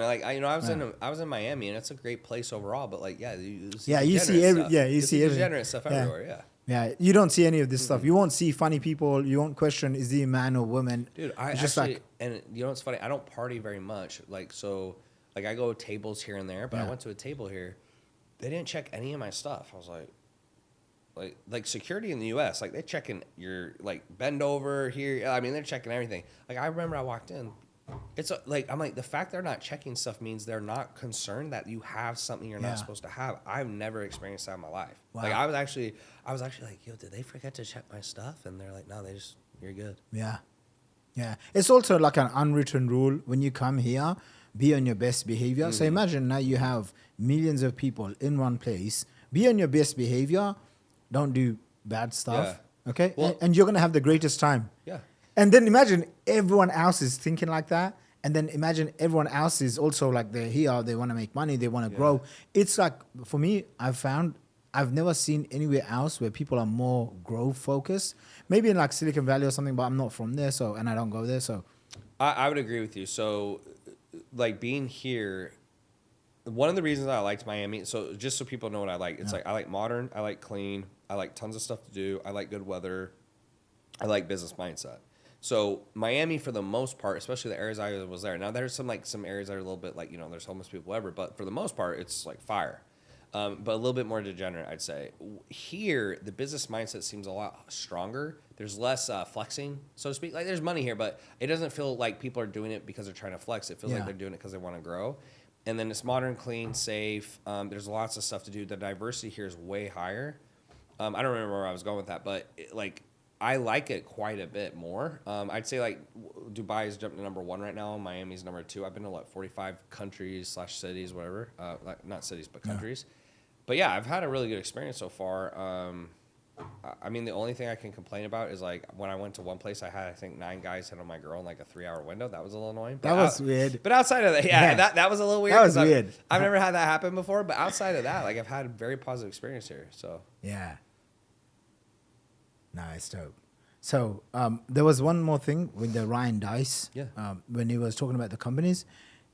like I was in Miami and it's a great place overall, but like you see degenerate stuff everywhere. Yeah, you don't see any of this stuff. You won't see funny people. You won't question, is he a man or woman? Dude, and you know what's funny? I don't party very much. Like, so, like, I go tables here and there, but I went to a table here. They didn't check any of my stuff. I was like security in the U.S., like, they're checking your, like, bend over here. I mean, they're checking everything. Like, I remember I walked in. It's like, I'm like, the fact they're not checking stuff means they're not concerned that you have something you're not supposed to have. I've never experienced that in my life. Wow. Like, I was actually like, yo, did they forget to check my stuff? And they're like, no, you're good. Yeah. Yeah. It's also like an unwritten rule when you come here, be on your best behavior. So imagine now you have millions of people in one place. Be on your best behavior. Don't do bad stuff. Yeah. Okay? Well, and you're going to have the greatest time. Yeah. And then imagine everyone else is thinking like that. And then imagine everyone else is also like they're here, they want to make money, they want to grow. It's like, for me, I've never seen anywhere else where people are more growth focused. Maybe in like Silicon Valley or something, but I'm not from there, and I don't go there. So I would agree with you. So like being here, one of the reasons I liked Miami, so just so people know what I like, it's like I like modern, I like clean, I like tons of stuff to do, I like good weather, I like business mindset. So Miami, for the most part, especially the areas I was there. Now there's some areas that are a little bit like, you know, there's homeless people, whatever. But for the most part, it's like fire. But a little bit more degenerate, I'd say. Here, the business mindset seems a lot stronger. There's less flexing, so to speak. Like, there's money here, but it doesn't feel like people are doing it because they're trying to flex. It feels like they're doing it because they want to grow. And then it's modern, clean, safe. There's lots of stuff to do. The diversity here is way higher. I don't remember where I was going with that, but I like it quite a bit more. I'd say like Dubai is jumping to number 1 right now. Miami's number 2. I've been to 45 countries / cities, whatever. Not cities, but countries. But yeah, I've had a really good experience so far. I mean, the only thing I can complain about is like when I went to one place, I had I think 9 guys hit on my girl in like a 3-hour window. That was a little annoying. But that was weird. But outside of that, that was a little weird. That was weird. I've never had that happen before. But outside of that, like I've had a very positive experience here. So yeah, nice, dope. So there was one more thing with the Ryan Deiss. Yeah. When he was talking about the companies.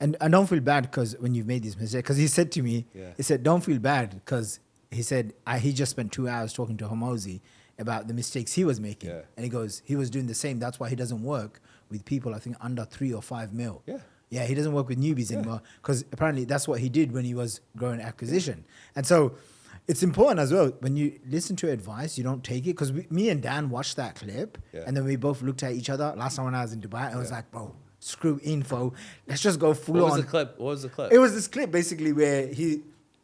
And I don't feel bad because when you've made these mistakes, because he said to me, he said, don't feel bad because he said, he just spent 2 hours talking to Hormozi about the mistakes he was making. Yeah. And he goes, he was doing the same. That's why he doesn't work with people, I think, under 3 or 5 mil. Yeah. Yeah, he doesn't work with newbies anymore because apparently that's what he did when he was growing acquisition. And so it's important as well, when you listen to advice, you don't take it. Because me and Dan watched that clip and then we both looked at each other. Last time when I was in Dubai, I was like, bro, screw info. Let's just go full on. What was the clip? It was this clip basically where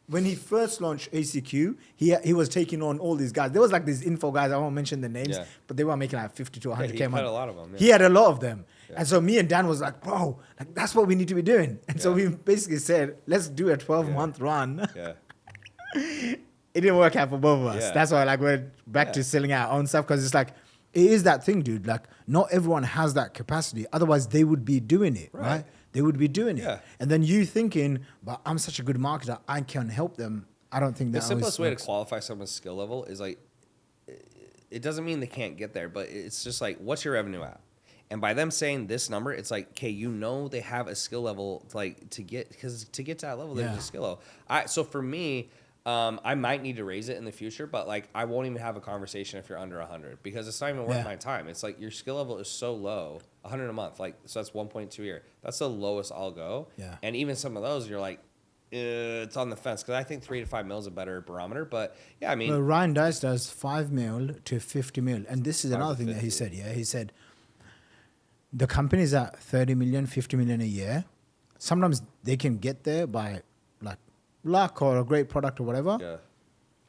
when he first launched ACQ, he was taking on all these guys. There was like these info guys, I won't mention the names, but they were making like 50 to 100K. He had a lot of them. Yeah. He had a lot of them. Yeah. And so me and Dan was like, bro, like that's what we need to be doing. And so we basically said, let's do a 12-month run. Yeah. It didn't work out for both of us. Yeah. That's why like we're back to selling our own stuff because it's like, it is that thing, dude. Like, not everyone has that capacity. Otherwise, they would be doing it, right? They would be doing it. And then you thinking, but I'm such a good marketer, I can help them. I don't think that the simplest way to qualify someone's skill level is like, it doesn't mean they can't get there, but it's just like, what's your revenue at? And by them saying this number, it's like, okay, you know they have a skill level like to get to that level, there's a skill level. So for me, I might need to raise it in the future, but like I won't even have a conversation if you're under 100 because it's not even worth my time. It's like your skill level is so low, 100 a month, like so that's 1.2 a year. That's the lowest I'll go. Yeah. And even some of those, you're like, it's on the fence because I think 3 to 5 mil is a better barometer. But yeah, I mean, well, Ryan Deiss does 5 mil to 50 mil, and this is another thing that he said. Yeah, he said the companies at 30 million, 50 million a year. Sometimes they can get there by like luck or a great product or whatever. Yeah.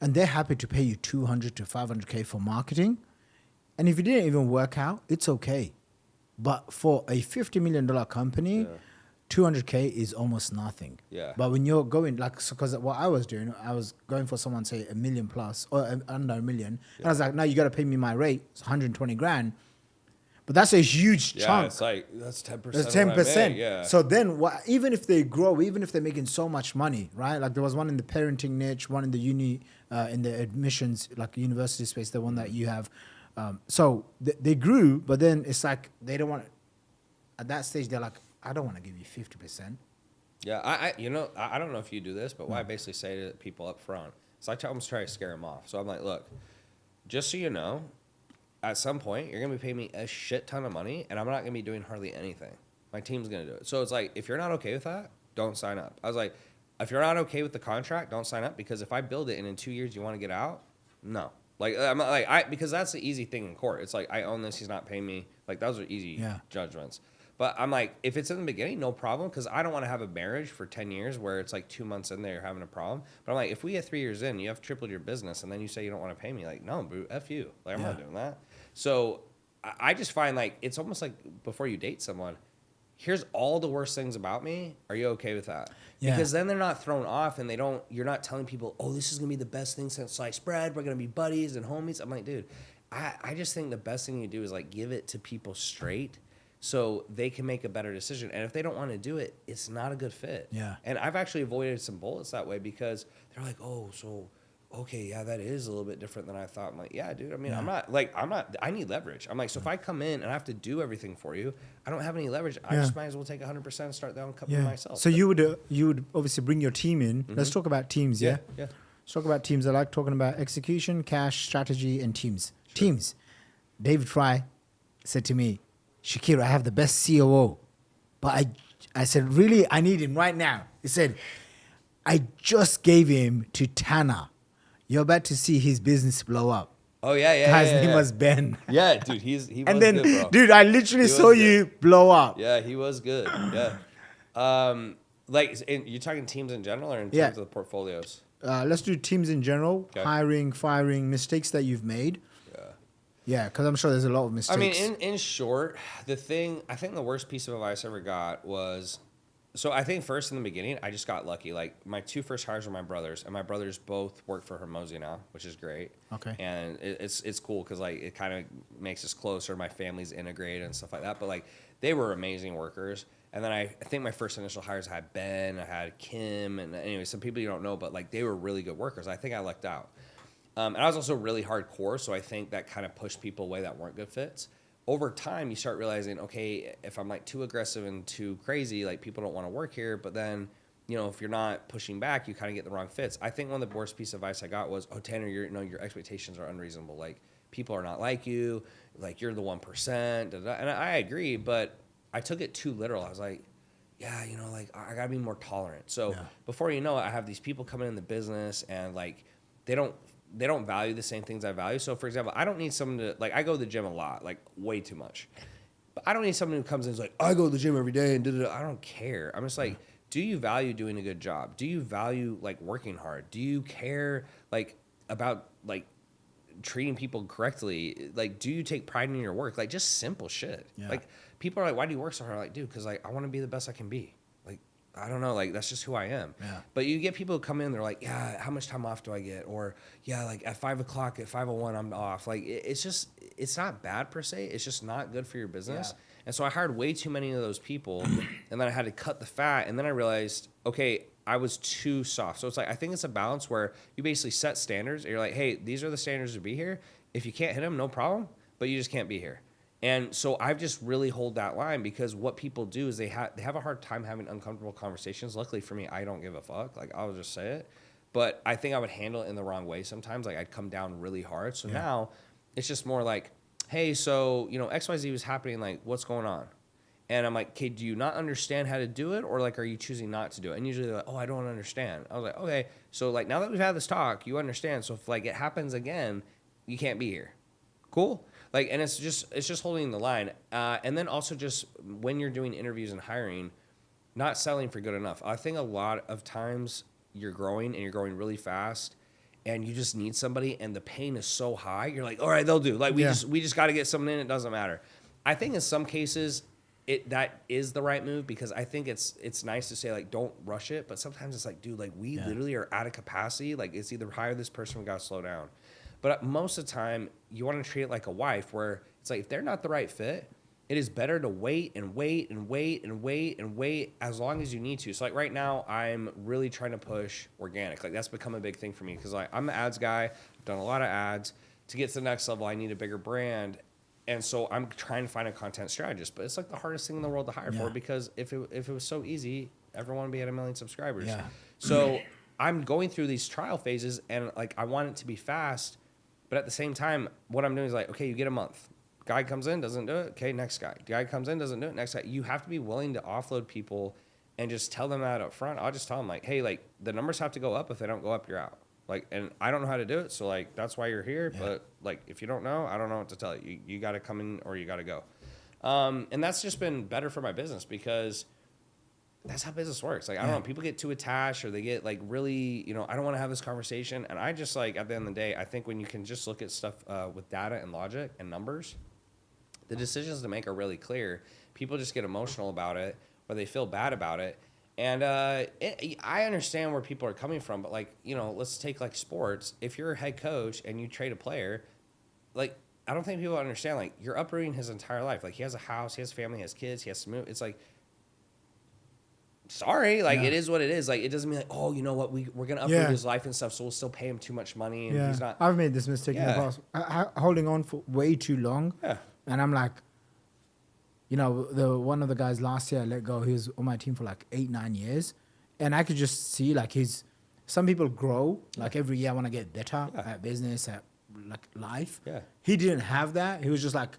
And they're happy to pay you 200 to 500K for marketing. And if you didn't even work out, it's okay. But for a $50 million company, 200K is almost nothing. Yeah. But when you're going, like, because what I was doing, I was going for someone, say, $1 million plus or under $1 million. Yeah. And I was like, no, you got to pay me my rate. It's 120 grand. But that's a huge chunk. It's like, that's 10%. That's 10%. Yeah. So then, even if they grow, even if they're making so much money, right? Like there was one in the parenting niche, one in the in the admissions, like university space, the one that you have. So they grew, but then it's like they don't want. At that stage, they're like, I don't want to give you 50%. Yeah, I don't know if you do this, but what I basically say to people up front is I almost try to scare them off. So I'm like, look, just so you know, at some point, you're going to be paying me a shit ton of money, and I'm not going to be doing hardly anything. My team's going to do it. So it's like, if you're not okay with that, don't sign up. I was like, if you're not okay with the contract, don't sign up, because if I build it and in 2 years you want to get out, no. Like, I'm not like, because that's the easy thing in court. It's like, I own this, he's not paying me. Like, those are easy judgments. But I'm like, if it's in the beginning, no problem, because I don't want to have a marriage for 10 years where it's like 2 months in there, you're having a problem. But I'm like, if we get 3 years in, you have tripled your business, and then you say you don't want to pay me, like, no, boo, F you. Like, I'm not doing that. So I just find, like, it's almost like before you date someone, here's all the worst things about me. Are you okay with that? Yeah. Because then they're not thrown off, and you're not telling people, oh, this is going to be the best thing since sliced bread. We're going to be buddies and homies. I'm like, dude, I just think the best thing you do is, like, give it to people straight, so they can make a better decision. And if they don't want to do it, it's not a good fit. Yeah. And I've actually avoided some bullets that way, because they're like, oh, so, okay, yeah, that is a little bit different than I thought. I'm like, yeah, dude, I mean, I need leverage. I'm like, so if I come in and I have to do everything for you, I don't have any leverage. I just might as well take 100% and start down company myself. So you would obviously bring your team in. Mm-hmm. Let's talk about teams, yeah? Yeah. Let's talk about teams. I like talking about execution, cash, strategy, and teams. Sure. Teams. David Fry said to me, Shaqir, I have the best COO. But I said, really? I need him right now. He said, I just gave him to Tanner. You're about to see his business blow up. Oh, yeah. Guy's name was Ben. Yeah, dude, he was good, bro. Dude, I literally saw you blow up. Yeah, he was good. Yeah. You're talking teams in general or in terms of the portfolios? Let's do teams in general. Okay. Hiring, firing, mistakes that you've made. Yeah, because I'm sure there's a lot of mistakes. I mean, in short, I think the worst piece of advice I ever got was, so I think first in the beginning, I just got lucky. Like, my 2 first hires were my brothers, and my brothers both work for Hermosi now, which is great. Okay. And it's cool because, like, it kind of makes us closer. My family's integrated and stuff like that. But, like, they were amazing workers. And then I think my first initial hires, I had Ben, I had Kim, and anyway, some people you don't know, but, like, they were really good workers. I think I lucked out. And I was also really hardcore, so I think that kind of pushed people away that weren't good fits. Over time, you start realizing, okay, if I'm like too aggressive and too crazy, like people don't want to work here. But then, if you're not pushing back, you kind of get the wrong fits. I think one of the worst piece of advice I got was, oh, Tanner, your expectations are unreasonable. Like, people are not like you. Like, you're the 1%. And I agree, but I took it too literal. I was like, yeah, like I gotta be more tolerant. So before you know it, I have these people coming in the business and like they don't value the same things I value. So, for example, I don't need someone to, like, I go to the gym a lot, like, way too much. But I don't need someone who comes in and is like, I go to the gym every day and da-da-da. I don't care. I'm just like, do you value doing a good job? Do you value, like, working hard? Do you care, like, about, like, treating people correctly? Like, do you take pride in your work? Like, just simple shit. Yeah. Like, people are like, why do you work so hard? I'm like, dude, because, like, I want to be the best I can be. I don't know, like, that's just who I am. Yeah. But you get people who come in, they're like, yeah, how much time off do I get? Or, yeah, like, at 5 o'clock, at 5:01, I'm off. Like, it's not bad per se. It's just not good for your business. Yeah. And so I hired way too many of those people, and then I had to cut the fat. And then I realized, okay, I was too soft. So it's like, I think it's a balance where you basically set standards. And you're like, hey, these are the standards to be here. If you can't hit them, no problem, but you just can't be here. And so I've just really hold that line because what people do is they have a hard time having uncomfortable conversations. Luckily for me, I don't give a fuck. Like, I'll just say it. But I think I would handle it in the wrong way sometimes. Like, I'd come down really hard. So now it's just more like, hey, so, XYZ was happening. Like, what's going on? And I'm like, okay, do you not understand how to do it? Or, like, are you choosing not to do it? And usually they're like, oh, I don't understand. I was like, okay. So, like, now that we've had this talk, you understand. So if, like, it happens again, you can't be here. Cool? Like, and it's just holding the line. And then also just when you're doing interviews and hiring, not selling for good enough. I think a lot of times you're growing and you're growing really fast and you just need somebody and the pain is so high. You're like, all right, they'll do. Like, we just got to get someone in. It doesn't matter. I think in some cases that is the right move because I think it's nice to say, like, don't rush it. But sometimes it's like, dude, like, we literally are out of capacity. Like, it's either hire this person, we got to slow down. But most of the time, you want to treat it like a wife where it's like if they're not the right fit, it is better to wait and wait and wait and wait and wait as long as you need to. So, like, right now, I'm really trying to push organic. Like, that's become a big thing for me because, like, I'm the ads guy. I've done a lot of ads. To get to the next level, I need a bigger brand. And so I'm trying to find a content strategist. But it's, like, the hardest thing in the world to hire for because if it was so easy, everyone would be at 1 million subscribers. Yeah. So I'm going through these trial phases and, like, I want it to be fast. But at the same time, what I'm doing is like, okay, you get a month. Guy comes in, doesn't do it. Okay, next guy. Guy comes in, doesn't do it. Next guy. You have to be willing to offload people and just tell them that up front. I'll just tell them like, hey, like the numbers have to go up. If they don't go up, you're out. Like, and I don't know how to do it. So like, that's why you're here. Yeah. But like, if you don't know, I don't know what to tell you. You got to come in or you got to go. And that's just been better for my business because that's how business works. Like, I don't know, people get too attached or they get like really, I don't want to have this conversation. And I just like, at the end of the day, I think when you can just look at stuff with data and logic and numbers, the decisions to make are really clear. People just get emotional about it or they feel bad about it. And I understand where people are coming from, but like, let's take like sports. If you're a head coach and you trade a player, like, I don't think people understand, like, you're uprooting his entire life. Like, he has a house, he has family, he has kids, he has to move. It's like, sorry, like, it is what it is. Like, it doesn't mean like, oh, you know what, we're going to uproot his life and stuff, so we'll still pay him too much money. And he's not. I've made this mistake in the past. Holding on for way too long. Yeah. And I'm like, one of the guys last year I let go, he was on my team for like 8-9 years. And I could just see like some people grow. Like every year I want to get better at business, at like life. Yeah. He didn't have that. He was just like,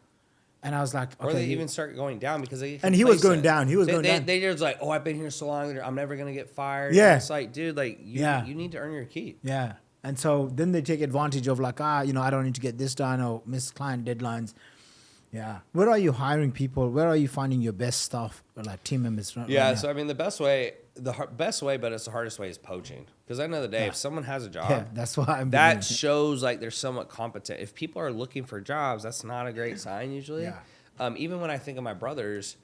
And I was like, okay. Or they even start going down because they get and he was going complacent. down. He was going down. They just like, oh, I've been here so long, I'm never gonna get fired. Yeah. And it's like, dude, like you need to earn your keep. Yeah. And so then they take advantage of like, I don't need to get this done or miss client deadlines. Yeah. Where are you hiring people? Where are you finding your best stuff or like team members? Yeah. So I mean, the best way, but it's the hardest way is poaching. Because at the end of the day, if someone has a job, that's why that shows like they're somewhat competent. If people are looking for jobs, that's not a great sign usually. Yeah. Even when I think of my brothers,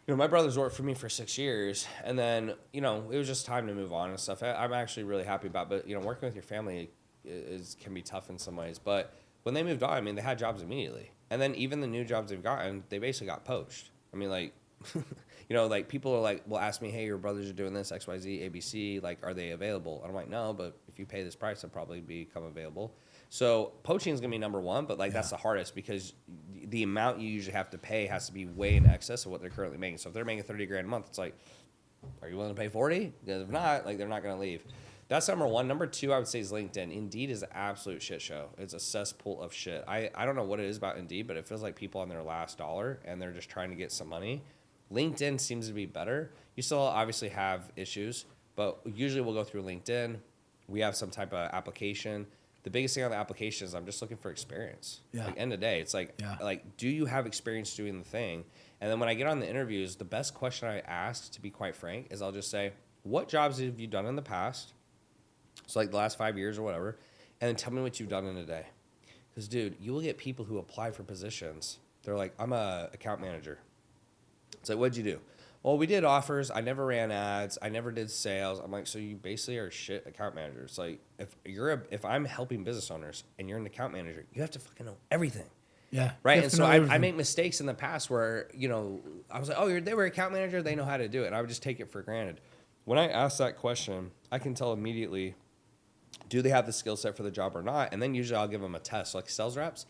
my brothers worked for me for 6 years, and then it was just time to move on and stuff. I'm actually really happy about, but working with your family can be tough in some ways. But when they moved on, I mean, they had jobs immediately, and then even the new jobs they've gotten, they basically got poached. I mean, like, like people are like, will ask me, hey, your brothers are doing this X, Y, Z, ABC, like, are they available? And I'm like, no, but if you pay this price, they'll probably become available. So poaching is gonna be number one, but like that's the hardest because the amount you usually have to pay has to be way in excess of what they're currently making. So if they're making $30,000 a month, it's like, are you willing to pay 40? Because if not, like they're not gonna leave. That's number one. Number two, I would say is LinkedIn. Indeed is an absolute shit show. It's a cesspool of shit. I don't know what it is about Indeed, but it feels like people on their last dollar and they're just trying to get some money. LinkedIn seems to be better. You still obviously have issues, but usually we'll go through LinkedIn. We have some type of application. The biggest thing on the application is I'm just looking for experience. Yeah. Like end of the day, it's like, do you have experience doing the thing? And then when I get on the interviews, the best question I ask, to be quite frank, is I'll just say, what jobs have you done in the past? So like the last 5 years or whatever. And then tell me what you've done in a day. Because, dude, you will get people who apply for positions. They're like, I'm a account manager. It's like, what'd you do? Well, we did offers. I never ran ads. I never did sales. I'm like, so you basically are a shit account manager. It's like, if I'm helping business owners and you're an account manager, you have to fucking know everything. Yeah. Right. And so I make mistakes in the past where, I was like, oh, they were account manager. They know how to do it. And I would just take it for granted. When I ask that question, I can tell immediately, do they have the skill set for the job or not? And then usually I'll give them a test. So like sales reps,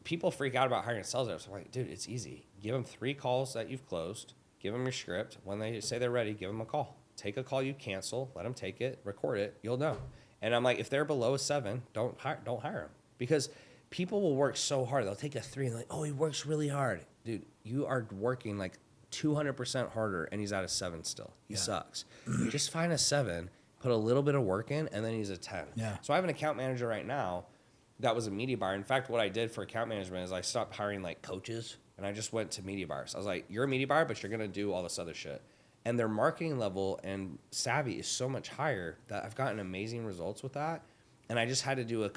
people freak out about hiring sales reps. I'm like, dude, it's easy. Give them 3 calls that you've closed. Give them your script. When they say they're ready, give them a call. Take a call you cancel. Let them take it. Record it. You'll know. And I'm like, if they're below a 7, don't hire them. Because people will work so hard. They'll take a 3 and like, oh, he works really hard. Dude, you are working like 200% harder and he's at a 7 still. He sucks. Just find a 7, put a little bit of work in, and then he's a 10. Yeah. So I have an account manager right now that was a media buyer. In fact, what I did for account management is I stopped hiring like coaches. And I just went to media buyers. I was like, you're a media buyer, but you're going to do all this other shit. And their marketing level and savvy is so much higher that I've gotten amazing results with that. And I just had to do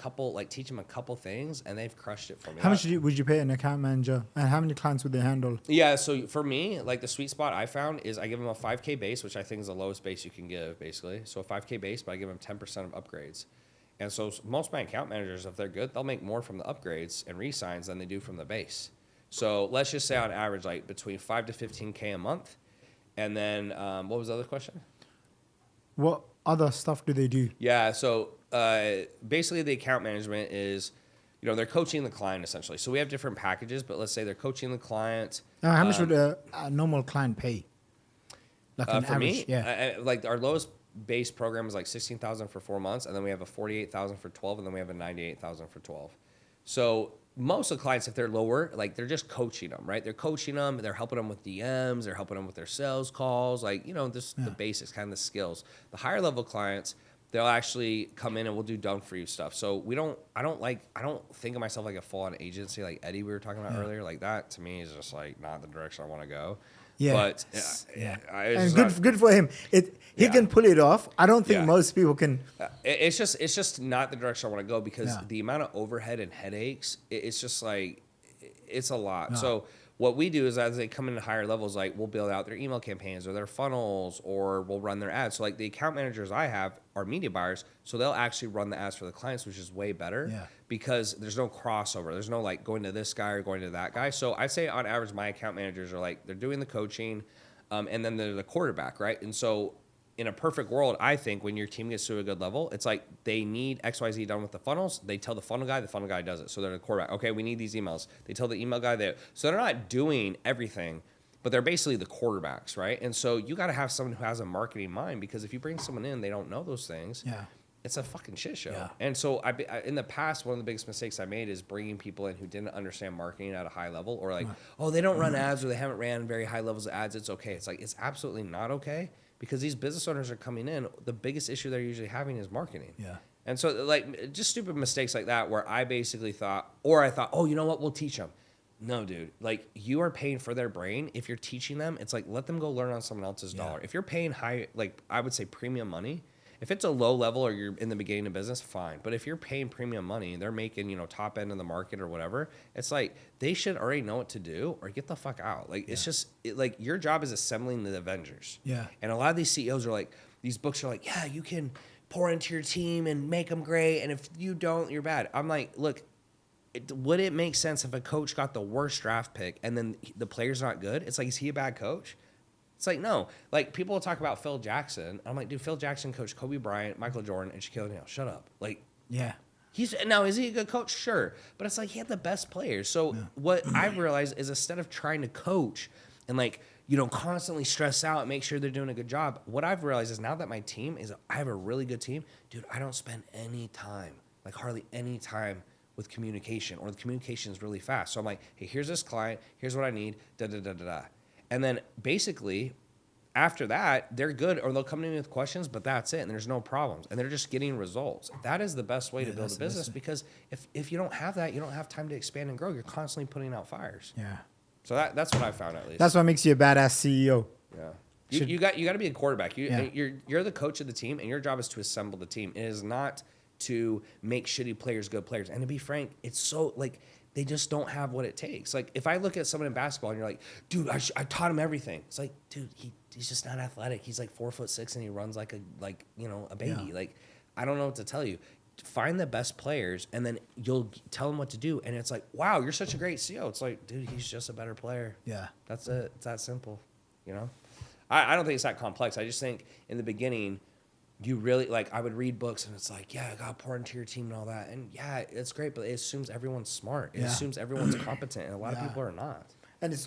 teach them a couple things, and they've crushed it for me. How much would you pay an account manager? And how many clients would they handle? Yeah, so for me, like the sweet spot I found is I give them a 5K base, which I think is the lowest base you can give, basically. So a 5K base, but I give them 10% of upgrades. And so most of my account managers, if they're good, they'll make more from the upgrades and re-signs than they do from the base. So let's just say on average, like between 5 to 15K a month. And then what was the other question? What other stuff do they do? Yeah. So basically the account management is, they're coaching the client essentially. So we have different packages, but let's say they're coaching the client. How much would a normal client pay? Like an for average? Me, like our lowest base program is like 16,000 for 4 months. And then we have a 48,000 for 12. And then we have a 98,000 for 12. So most of the clients, if they're lower, like they're just coaching them, right? They're coaching them. They're helping them with DMs. They're helping them with their sales calls. Like, the basics, kind of the skills. The higher level clients, they'll actually come in and we'll do done for you stuff. So I don't think of myself like a full on agency like Eddie we were talking about earlier. Like that to me is just like not the direction I want to go. Yeah. But and good for him. He can pull it off. I don't think most people can. It's just not the direction I want to go because the amount of overhead and headaches, it's just like, it's a lot. No. So what we do is as they come into higher levels, like we'll build out their email campaigns or their funnels or we'll run their ads. So like the account managers I have are media buyers. So they'll actually run the ads for the clients, which is way better because there's no crossover. There's no like going to this guy or going to that guy. So I'd say on average, my account managers are like, they're doing the coaching and then they're the quarterback, right? And so in a perfect world, I think when your team gets to a good level, it's like they need XYZ done with the funnels. They tell the funnel guy does it. So they're the quarterback. Okay, we need these emails. They tell the email guy that. So they're not doing everything, but they're basically the quarterbacks, right? And so you got to have someone who has a marketing mind because if you bring someone in, they don't know those things. Yeah. it's a fucking shit show. Yeah. And so in the past, one of the biggest mistakes I made is bringing people in who didn't understand marketing at a high level, or like, oh, they don't run ads, or they haven't ran very high levels of ads. It's okay. It's like, it's absolutely not okay, because these business owners are coming in. The biggest issue they're usually having is marketing. Yeah. And so like just stupid mistakes like that, where I basically thought, oh, you know what? We'll teach them. No, dude. Like, you are paying for their brain. If you're teaching them, it's like, let them go learn on someone else's dollar. If you're paying high, like I would say premium money, if it's a low level or you're in the beginning of business, fine. But if you're paying premium money and they're making, top end of the market or whatever, it's like, they should already know what to do or get the fuck out. Like, it's just like, your job is assembling the Avengers. Yeah. And a lot of these CEOs are like, these books are like, yeah, you can pour into your team and make them great. And if you don't, you're bad. I'm like, look, would it make sense if a coach got the worst draft pick and then the player's not good? It's like, is he a bad coach? It's like, no. Like, people will talk about Phil Jackson. I'm like, dude, Phil Jackson coached Kobe Bryant, Michael Jordan, and Shaquille O'Neal. Shut up. Like, yeah. Now, is he a good coach? Sure. But it's like, he had the best players. So what I've realized is, instead of trying to coach and like, constantly stress out and make sure they're doing a good job, what I've realized is, now that my team is, I have a really good team, dude, I don't spend any time, like hardly any time, with communication, or the communication is really fast. So I'm like, hey, here's this client, here's what I need, da-da-da-da-da. And then basically, after that, they're good, or they'll come to me with questions, but that's it, and there's no problems. And they're just getting results. That is the best way to build a business, because if you don't have that, you don't have time to expand and grow. You're constantly putting out fires. Yeah. So that's what I found, at least. That's what makes you a badass CEO. Yeah. You got to be a quarterback. You're the coach of the team, and your job is to assemble the team. It is not to make shitty players good players. And to be frank, it's so, like, they just don't have what it takes. Like, if I look at someone in basketball and you're like, dude, I taught him everything. It's like, dude, he's just not athletic. He's like 4'6" and he runs like a baby. Yeah. Like, I don't know what to tell you. Find the best players, and then you'll tell them what to do. And it's like, wow, you're such a great CEO. It's like, dude, he's just a better player. Yeah. That's it. It's that simple, I don't think it's that complex. I just think in the beginning, you really, like, I would read books and it's like, yeah, I got to pour into your team and all that. And yeah, it's great, but it assumes everyone's smart. It assumes everyone's competent, and a lot of people are not. And there's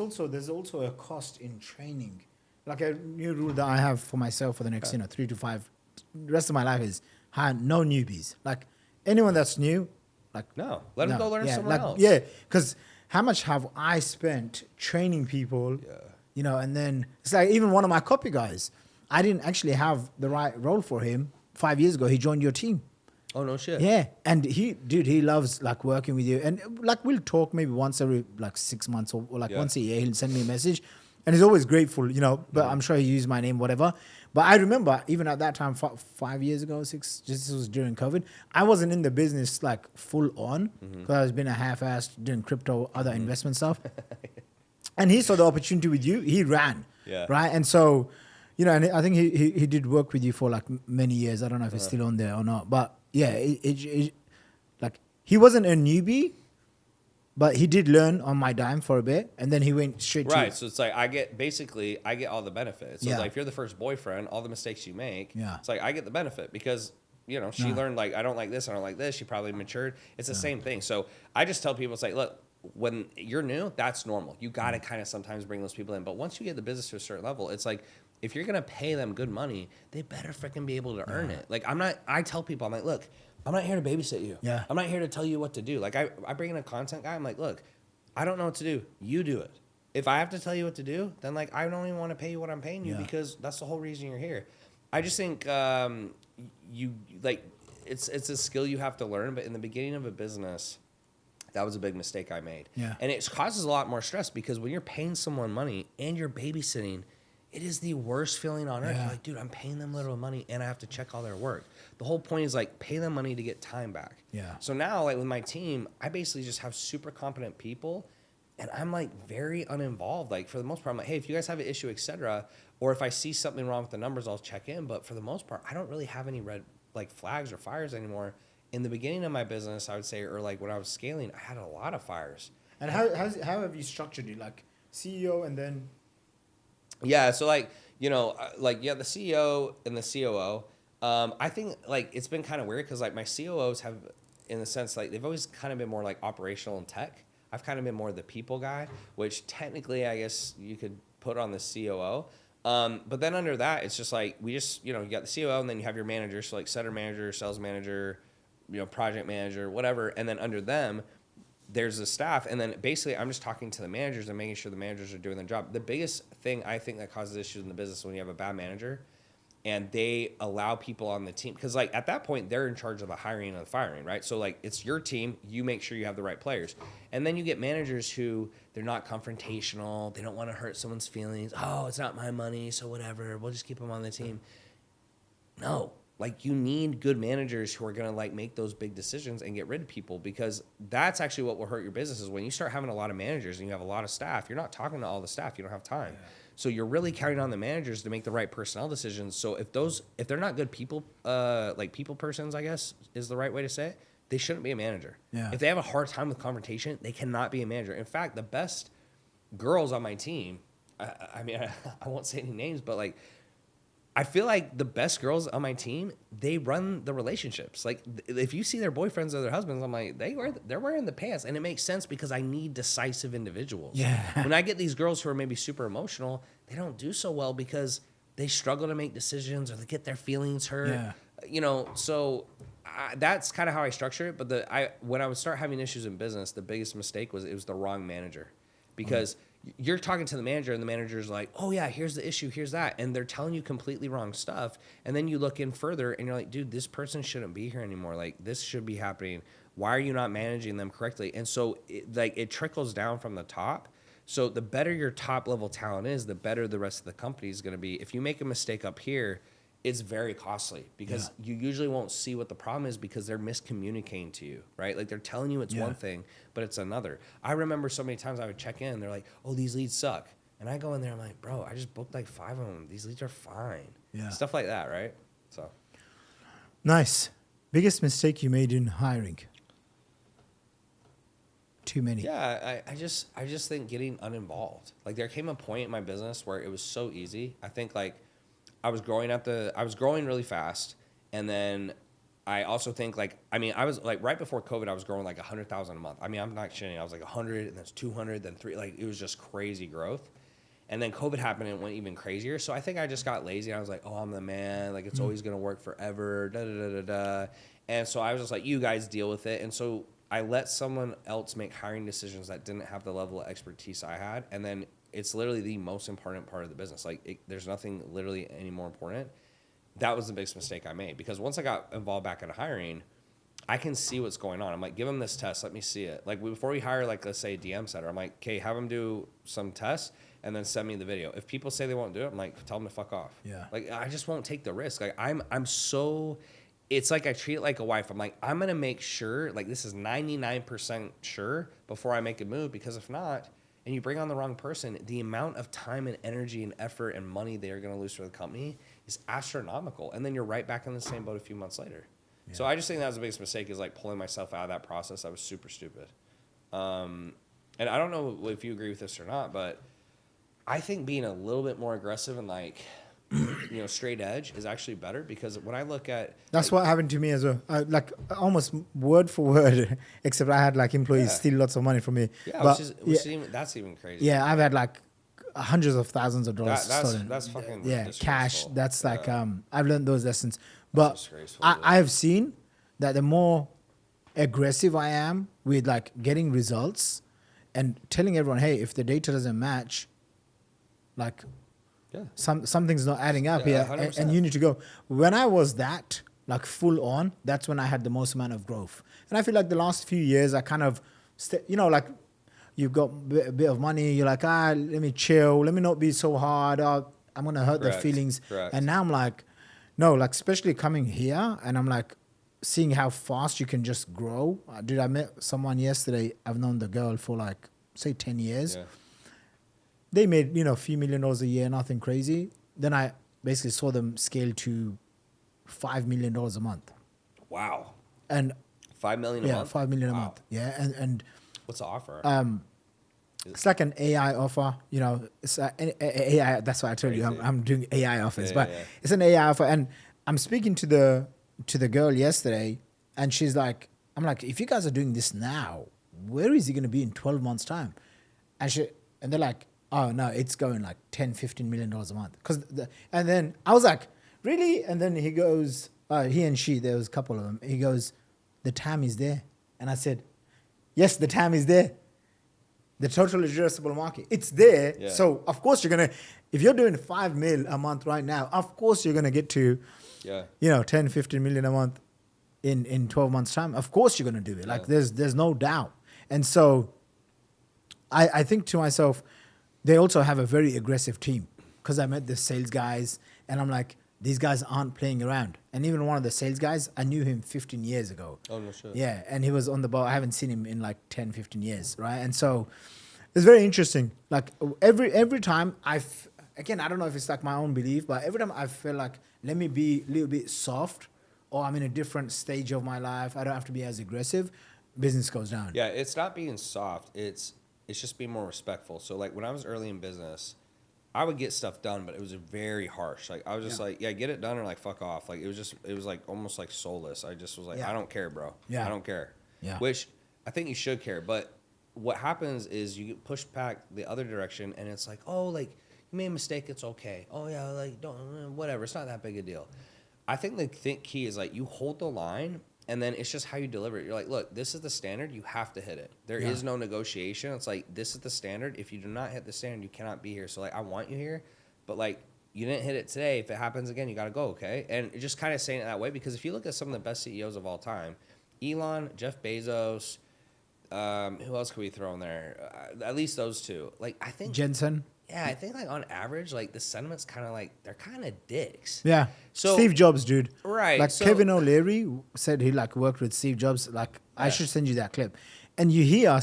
also a cost in training. Like, a new rule that I have for myself for the next, 3 to 5, the rest of my life is hire no newbies. Like, anyone that's new, like, let them go learn somewhere else. Yeah, because how much have I spent training people, and then it's like, even one of my copy guys, I didn't actually have the right role for him 5 years ago. He joined your team. Oh, no shit. Yeah. And he loves, like, working with you. And, like, we'll talk maybe once every, like, 6 months or like once a year. He'll send me a message. And he's always grateful, but I'm sure he used my name, whatever. But I remember, even at that time, 5 years ago, 6, this was during COVID, I wasn't in the business, like, full on, because I was being a half-assed doing crypto, other investment stuff. And he saw the opportunity with you. He ran. Yeah. Right? And so, and I think he did work with you for, like, many years. I don't know if it's still on there or not. But, yeah, like, he wasn't a newbie, but he did learn on my dime for a bit, and then he went straight to... Right, so it's like, I get all the benefits. So, like, if you're the first boyfriend, all the mistakes you make, it's like, I get the benefit, because, she learned, like, I don't like this, she probably matured. It's the same thing. So I just tell people, it's like, look, when you're new, that's normal. You got to kind of sometimes bring those people in. But once you get the business to a certain level, it's like, if you're going to pay them good money, they better freaking be able to earn it. Like, I tell people, I'm like, look, I'm not here to babysit you. Yeah. I'm not here to tell you what to do. Like, I bring in a content guy. I'm like, look, I don't know what to do. You do it. If I have to tell you what to do, then, like, I don't even want to pay you what I'm paying you, because that's the whole reason you're here. I just think it's a skill you have to learn. But in the beginning of a business, that was a big mistake I made. Yeah. And it causes a lot more stress, because when you're paying someone money and you're babysitting, it is the worst feeling on earth. You're like, dude, I'm paying them little money and I have to check all their work. The whole point is, like, pay them money to get time back. Yeah. So now, like, with my team, I basically just have super competent people, and I'm, like, very uninvolved. Like, for the most part, I'm like, hey, if you guys have an issue, etc., or if I see something wrong with the numbers, I'll check in. But for the most part, I don't really have any red, like, flags or fires anymore. In the beginning of my business, I would say, or, like, when I was scaling, I had a lot of fires. And how have you structured it? Like, CEO and then... Yeah, so, like, the CEO and the COO, I think, like, it's been kind of weird, because, like, my COOs have, in the sense, like, they've always kind of been more, like, operational and tech. I've kind of been more the people guy, which technically, I guess, you could put on the COO. But then under that, it's just like you got the COO, and then you have your manager, so like center manager, sales manager, project manager, whatever, and then under them, there's the staff, and then basically I'm just talking to the managers and making sure the managers are doing their job. The biggest thing I think that causes issues in the business is when you have a bad manager and they allow people on the team, because like at that point they're in charge of the hiring and the firing, right? So like it's your team, you make sure you have the right players. And then you get managers who they're not confrontational, they don't want to hurt someone's feelings. Oh, it's not my money, so whatever, we'll just keep them on the team. No. Like you need good managers who are going to like make those big decisions and get rid of people, because that's actually what will hurt your business. Is when you start having a lot of managers and you have a lot of staff, you're not talking to all the staff. You don't have time. Yeah. So you're really counting on the managers to make the right personnel decisions. So if they're not good people, like people persons, I guess is the right way to say it, they shouldn't be a manager. Yeah. If they have a hard time with confrontation, they cannot be a manager. In fact, the best girls on my team, I mean, I won't say any names, but like, I feel like the best girls on my team, they run the relationships. Like if you see their boyfriends or their husbands, I'm like, they're wearing the pants. And it makes sense because I need decisive individuals. Yeah. When I get these girls who are maybe super emotional, they don't do so well because they struggle to make decisions or they get their feelings hurt. Yeah. So that's kind of how I structure it. But when I would start having issues in business, the biggest mistake was it was the wrong manager, because you're talking to the manager and the manager's like, oh yeah, here's the issue, here's that. And they're telling you completely wrong stuff. And then you look in further and you're like, dude, this person shouldn't be here anymore. Like this should be happening. Why are you not managing them correctly? And so it trickles down from the top. So the better your top level talent is, the better the rest of the company is going to be. If you make a mistake up here, it's very costly, because you usually won't see what the problem is because they're miscommunicating to you, right? Like they're telling you it's one thing, but it's another. I remember so many times I would check in, they're like, oh, these leads suck. And I go in there, I'm like, bro, I just booked like 5 of them. These leads are fine. Yeah. Stuff like that, right? So. Nice. Biggest mistake you made in hiring? Too many. Yeah, I just think getting uninvolved. Like there came a point in my business where it was so easy. I think like, I was growing really fast. And then I also think I was like right before COVID, I was growing like 100,000 a month. I mean, I'm not shitting. I was like 100 and then 200, then 3, like it was just crazy growth. And then COVID happened and it went even crazier. So I think I just got lazy and I was like, oh, I'm the man. Like it's always going to work forever. Da, da, da, da, da. And so I was just like, you guys deal with it. And so I let someone else make hiring decisions that didn't have the level of expertise I had. And then it's literally the most important part of the business. Like there's nothing literally any more important. That was the biggest mistake I made, because once I got involved back in hiring, I can see what's going on. I'm like, give them this test. Let me see it. Like before we hire, like let's say a DM setter, I'm like, okay, have them do some tests and then send me the video. If people say they won't do it, I'm like, tell them to fuck off. Yeah. Like I just won't take the risk. Like I'm so, it's like I treat it like a wife. I'm like, I'm going to make sure, like this is 99% sure before I make a move, because if not, and you bring on the wrong person, the amount of time and energy and effort and money they are going to lose for the company is astronomical. And then you're right back in the same boat a few months later. Yeah. So I just think that was the biggest mistake, is like pulling myself out of that process. I was super stupid. And I don't know if you agree with this or not, but I think being a little bit more aggressive and like, straight edge is actually better, because when I look at... That's what happened to me as well. Like almost word for word, except I had like employees steal lots of money from me. Yeah, but, that's even crazy. Yeah, I've had like hundreds of thousands of dollars stolen. That's fucking cash. That's like, I've learned those lessons. But I've seen that the more aggressive I am with like getting results and telling everyone, hey, if the data doesn't match, like... Yeah. Something's not adding up here, and you need to go. When I was that like full on, that's when I had the most amount of growth. And I feel like the last few years, I kind of, like you've got a bit of money, you're like, let me chill, let me not be so hard. I'm gonna hurt their feelings. Correct. And now I'm like, no, like especially coming here, and I'm like seeing how fast you can just grow. Dude, I met someone yesterday. I've known the girl for like say 10 years. Yeah. They made, a few $1 million a year, nothing crazy. Then I basically saw them scale to $5 million a month. Wow. And $5 million a month? Yeah, $5 million a month. Yeah, and what's the offer? It's like an AI offer. It's an AI. That's why I told you I'm doing AI offers, it's an AI offer. And I'm speaking to the girl yesterday, and she's like, I'm like, if you guys are doing this now, where is he going to be in 12 months time? And they're like, Oh no, it's going like 10, 15 million dollars a month. And then I was like, really? And then he goes, he and she, there was a couple of them. He goes, the TAM is there. And I said, yes, the TAM is there. The total addressable market, it's there. Yeah. So of course you're gonna, if you're doing 5 mil a month right now, of course you're gonna get to, 10, 15 million a month in 12 months time. Of course you're gonna do it. Like there's no doubt. And so I think to myself, they also have a very aggressive team, because I met the sales guys and I'm like, these guys aren't playing around. And even one of the sales guys, I knew him 15 years ago. Oh, no shit. Yeah, and he was on the boat. I haven't seen him in like 10, 15 years, right? And so it's very interesting. Like every time again, I don't know if it's like my own belief, but every time I feel like, let me be a little bit soft, or I'm in a different stage of my life, I don't have to be as aggressive, business goes down. Yeah, it's not being soft. It's just being more respectful. So like when I was early in business, I would get stuff done, but it was very harsh. Like I was just like, get it done or like fuck off. Like it was like almost like soulless. I just was like, I don't care, bro. Yeah. I don't care. Yeah. Which I think you should care. But what happens is you get pushed back the other direction, and it's like, oh, like you made a mistake, it's okay. Oh yeah, like don't, whatever. It's not that big a deal. I think the key is like you hold the line, and then it's just how you deliver it. You're like, look, this is the standard. You have to hit it. There is no negotiation. It's like, this is the standard. If you do not hit the standard, you cannot be here. So, like, I want you here, but, like, you didn't hit it today. If it happens again, you got to go, okay? And just kind of saying it that way, because if you look at some of the best CEOs of all time, Elon, Jeff Bezos, who else could we throw in there? At least those two. Like, I think... Jensen. Yeah, I think, like, on average, like, the sentiment's kind of, like, they're kind of dicks. Yeah. So Steve Jobs, dude. Right. Like, Kevin O'Leary said he, like, worked with Steve Jobs. Like, I should send you that clip. And you hear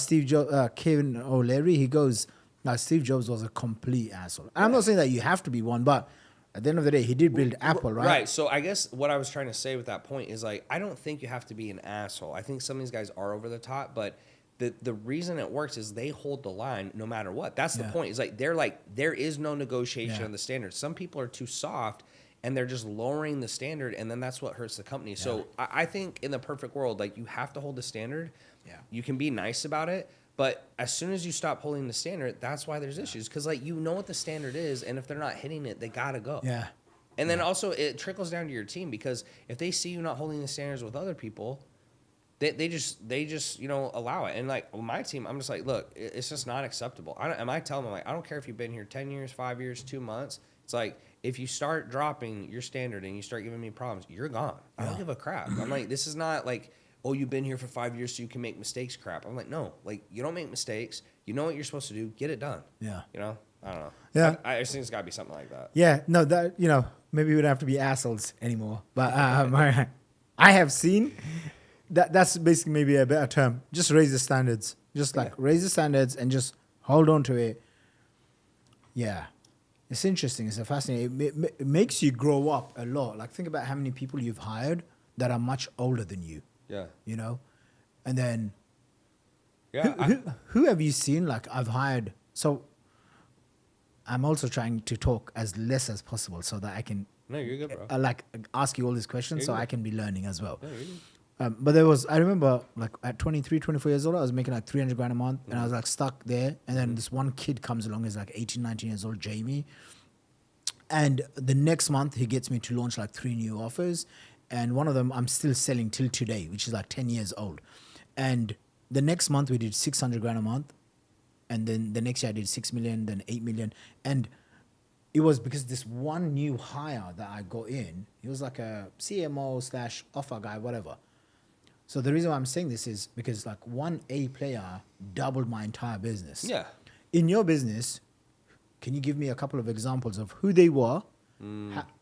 Kevin O'Leary, he goes, like, Steve Jobs was a complete asshole. And I'm not saying that you have to be one, but at the end of the day, he did build Apple, right? Right. So I guess what I was trying to say with that point is, like, I don't think you have to be an asshole. I think some of these guys are over the top, but... The reason it works is they hold the line no matter what. That's the point. Is like there is no negotiation on the standard. Some people are too soft and they're just lowering the standard, and then that's what hurts the company. Yeah. So I think in the perfect world, like you have to hold the standard. Yeah. You can be nice about it, but as soon as you stop holding the standard, that's why there's issues. Because like you know what the standard is, and if they're not hitting it, they gotta go. Yeah. And then also it trickles down to your team, because if they see you not holding the standards with other people, They just allow it. And like with my team, I'm just like, look, it's just not acceptable. I tell them, like, I don't care if you've been here 10 years, 5 years, 2 months. It's like, if you start dropping your standard and you start giving me problems, you're gone. I don't give a crap. I'm like, this is not like, oh, you've been here for 5 years so you can make mistakes crap. I'm like, no, like you don't make mistakes. You know what you're supposed to do. Get it done. Yeah. I don't know. Yeah. I just think it's got to be something like that. Yeah. No, that, maybe we don't have to be assholes anymore. But I have seen... That's basically maybe a better term. Just raise the standards. Just like raise the standards and just hold on to it. Yeah. It's interesting. It's fascinating. It makes you grow up a lot. Like think about how many people you've hired that are much older than you. Yeah. And then who have you seen? Like I've hired. So I'm also trying to talk as less as possible so that I can you're good, bro. Like ask you all these questions so I can be learning as well. No, you're good. But I remember like at 23, 24 years old, I was making like 300 grand a month and I was like stuck there. And then this one kid comes along, he's like 18, 19 years old, Jamie. And the next month he gets me to launch like 3 new offers. And one of them I'm still selling till today, which is like 10 years old. And the next month we did 600 grand a month. And then the next year I did 6 million, then 8 million. And it was because this one new hire that I got in, he was like a CMO / offer guy, whatever. So the reason why I'm saying this is because like one A player doubled my entire business. Yeah. In your business, can you give me a couple of examples of who they were,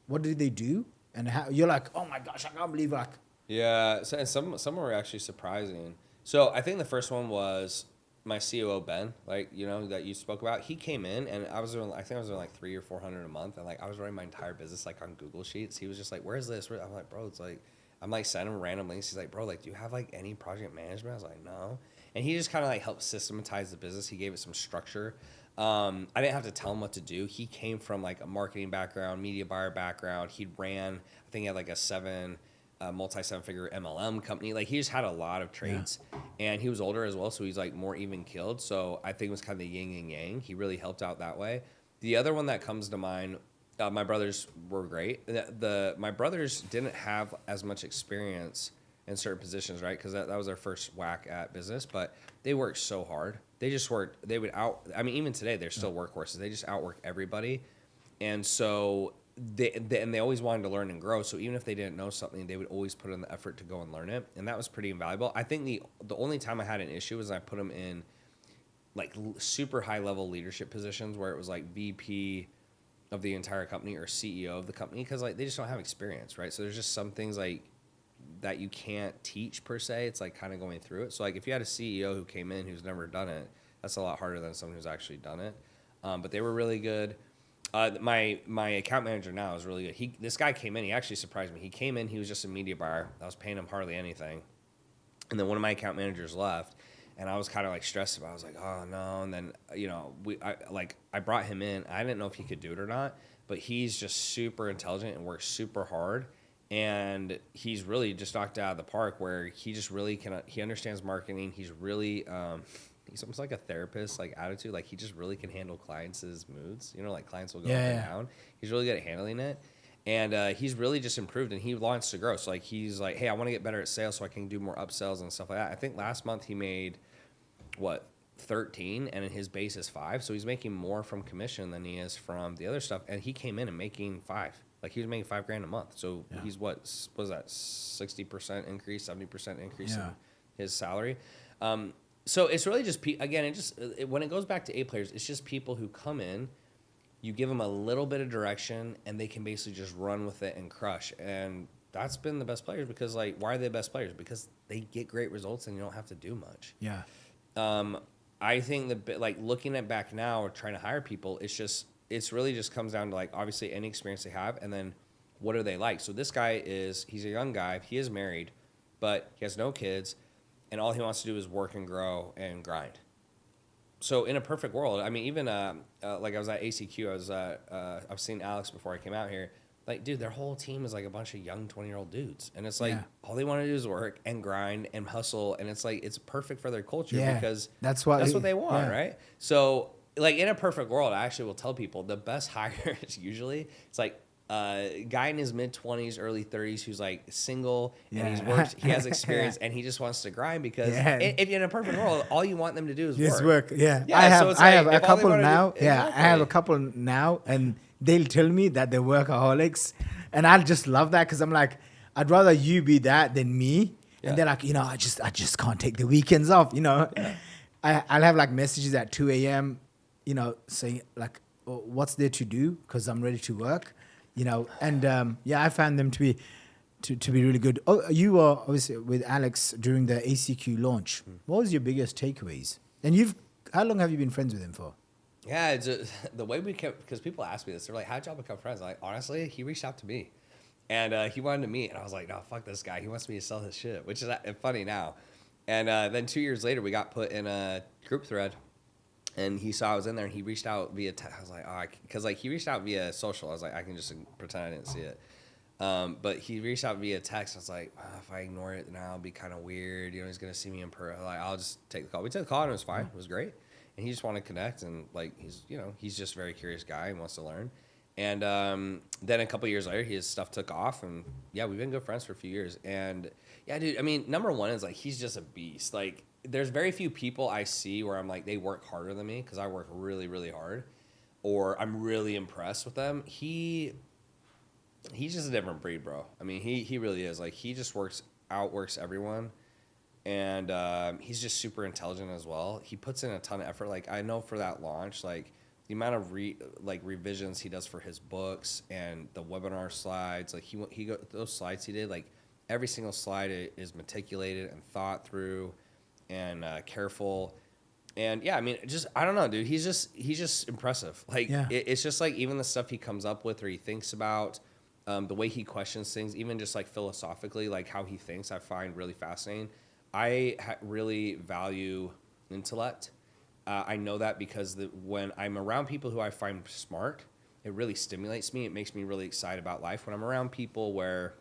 what did they do, and how you're like, oh my gosh, I can't believe like. Yeah, so, and some were actually surprising. So I think the first one was my COO Ben, like that you spoke about. He came in and I think I was doing like 300 or 400 a month, and like I was running my entire business like on Google Sheets. He was just like, "Where's this?" I'm like, "Bro, it's like." I'm like sending him random links. He's like, bro, like, do you have like any project management? I was like, no. And he just kind of like helped systematize the business. He gave it some structure. I didn't have to tell him what to do. He came from like a marketing background, media buyer background. I think he had like a 7 a multi-seven-figure MLM company. Like he just had a lot of traits, and he was older as well, so he's like more even-keeled. So I think it was kind of the yin and yang. He really helped out that way. The other one that comes to mind, my brothers were great. My brothers didn't have as much experience in certain positions, right? Because that was their first whack at business, but they worked so hard. They just worked. They would even today they're still workhorses. They just outwork everybody, and so. They always wanted to learn and grow. So even if they didn't know something, they would always put in the effort to go and learn it. And that was pretty invaluable. I think the only time I had an issue was I put them in like super high level leadership positions where it was like VP of the entire company or CEO of the company. Cause like they just don't have experience. Right. So there's just some things like that you can't teach per se. It's like kind of going through it. So like if you had a CEO who came in, who's never done it, that's a lot harder than someone who's actually done it. But they were really good. My account manager now is really good. This guy came in. He actually surprised me. He came in. He was just a media buyer. I was paying him hardly anything. And then one of my account managers left, and I was kind of like stressed about it. I was like, oh, no. And then, I brought him in. I didn't know if he could do it or not, but he's just super intelligent and works super hard. And he's really just knocked it out of the park where he just really he understands marketing. He's really... he's almost like a therapist, like attitude. Like he just really can handle clients' moods. Like clients will go up and down. He's really good at handling it. And he's really just improved and he wants to grow. So like he's like, hey, I want to get better at sales so I can do more upsells and stuff like that. I think last month he made 13 and his base is 5. So he's making more from commission than he is from the other stuff. And he came in and making 5. Like he was making $5,000 a month. So he's what was that 60% increase, 70% increase in his salary. So it's really just, again, when it goes back to A players, it's just people who come in, you give them a little bit of direction, and they can basically just run with it and crush. And that's been the best players because, like, why are they the best players? Because they get great results and you don't have to do much. Yeah. I think like, looking at back now or trying to hire people, it's really just comes down to, like, obviously any experience they have, and then what are they like? So this guy he's a young guy. He is married, but he has no kids. And all he wants to do is work and grow and grind. So in a perfect world, I mean, even like I was at ACQ, I've seen Alex before I came out here. Like, dude, their whole team is like a bunch of young 20-year-old dudes, and it's like all they want to do is work and grind and hustle, and it's like it's perfect for their culture because that's what they want, right? So like in a perfect world, I actually will tell people the best hires usually it's like. Guy in his mid-20s, early 30s who's like single and he's worked, he has experience and he just wants to grind because if you're in a perfect world, all you want them to do is work. Yeah. I have a couple now. I have a couple now and they'll tell me that they're workaholics and I just love that because I'm like, I'd rather you be that than me. Yeah. And they're like, I just can't take the weekends off, I'll have like messages at 2 a.m., saying like, what's there to do? Because I'm ready to work. I found them to be really good. Oh, you were obviously with Alex during the ACQ launch. What was your biggest takeaways? And how long have you been friends with him for? Yeah, it's the way we kept, because people ask me this, they're like, how'd y'all become friends? I'm like, honestly, he reached out to me and he wanted to meet. And I was like, no, fuck this guy. He wants me to sell his shit, which is funny now. And then 2 years later, we got put in a group thread. And he saw I was in there, and he reached out via text. I was like, because he reached out via social. I was like, I can just pretend I didn't see it. But he reached out via text. I was like, if I ignore it now, it'll be kind of weird. He's gonna see me in person. Like, I'll just take the call. We took the call, and it was fine. It was great. And he just wanted to connect, and like he's just a very curious guy and wants to learn. And then a couple years later, his stuff took off, and we've been good friends for a few years. And dude, I mean, number one is like he's just a beast. Like. There's very few people I see where I'm like, they work harder than me because I work really, really hard or I'm really impressed with them. He's just a different breed, bro. I mean, he really is. Like, he just outworks everyone. And he's just super intelligent as well. He puts in a ton of effort. Like, I know for that launch, like, the amount of revisions he does for his books and the webinar slides, like, those slides he did, like, every single slide is meticulated and thought through and careful. And I mean, I don't know, dude. He's just impressive. Like, it's just like even the stuff he comes up with or he thinks about, the way he questions things, even just like philosophically, like how he thinks, I find really fascinating. I really value intellect. I know that because when I'm around people who I find smart, it really stimulates me. It makes me really excited about life. When I'm around people where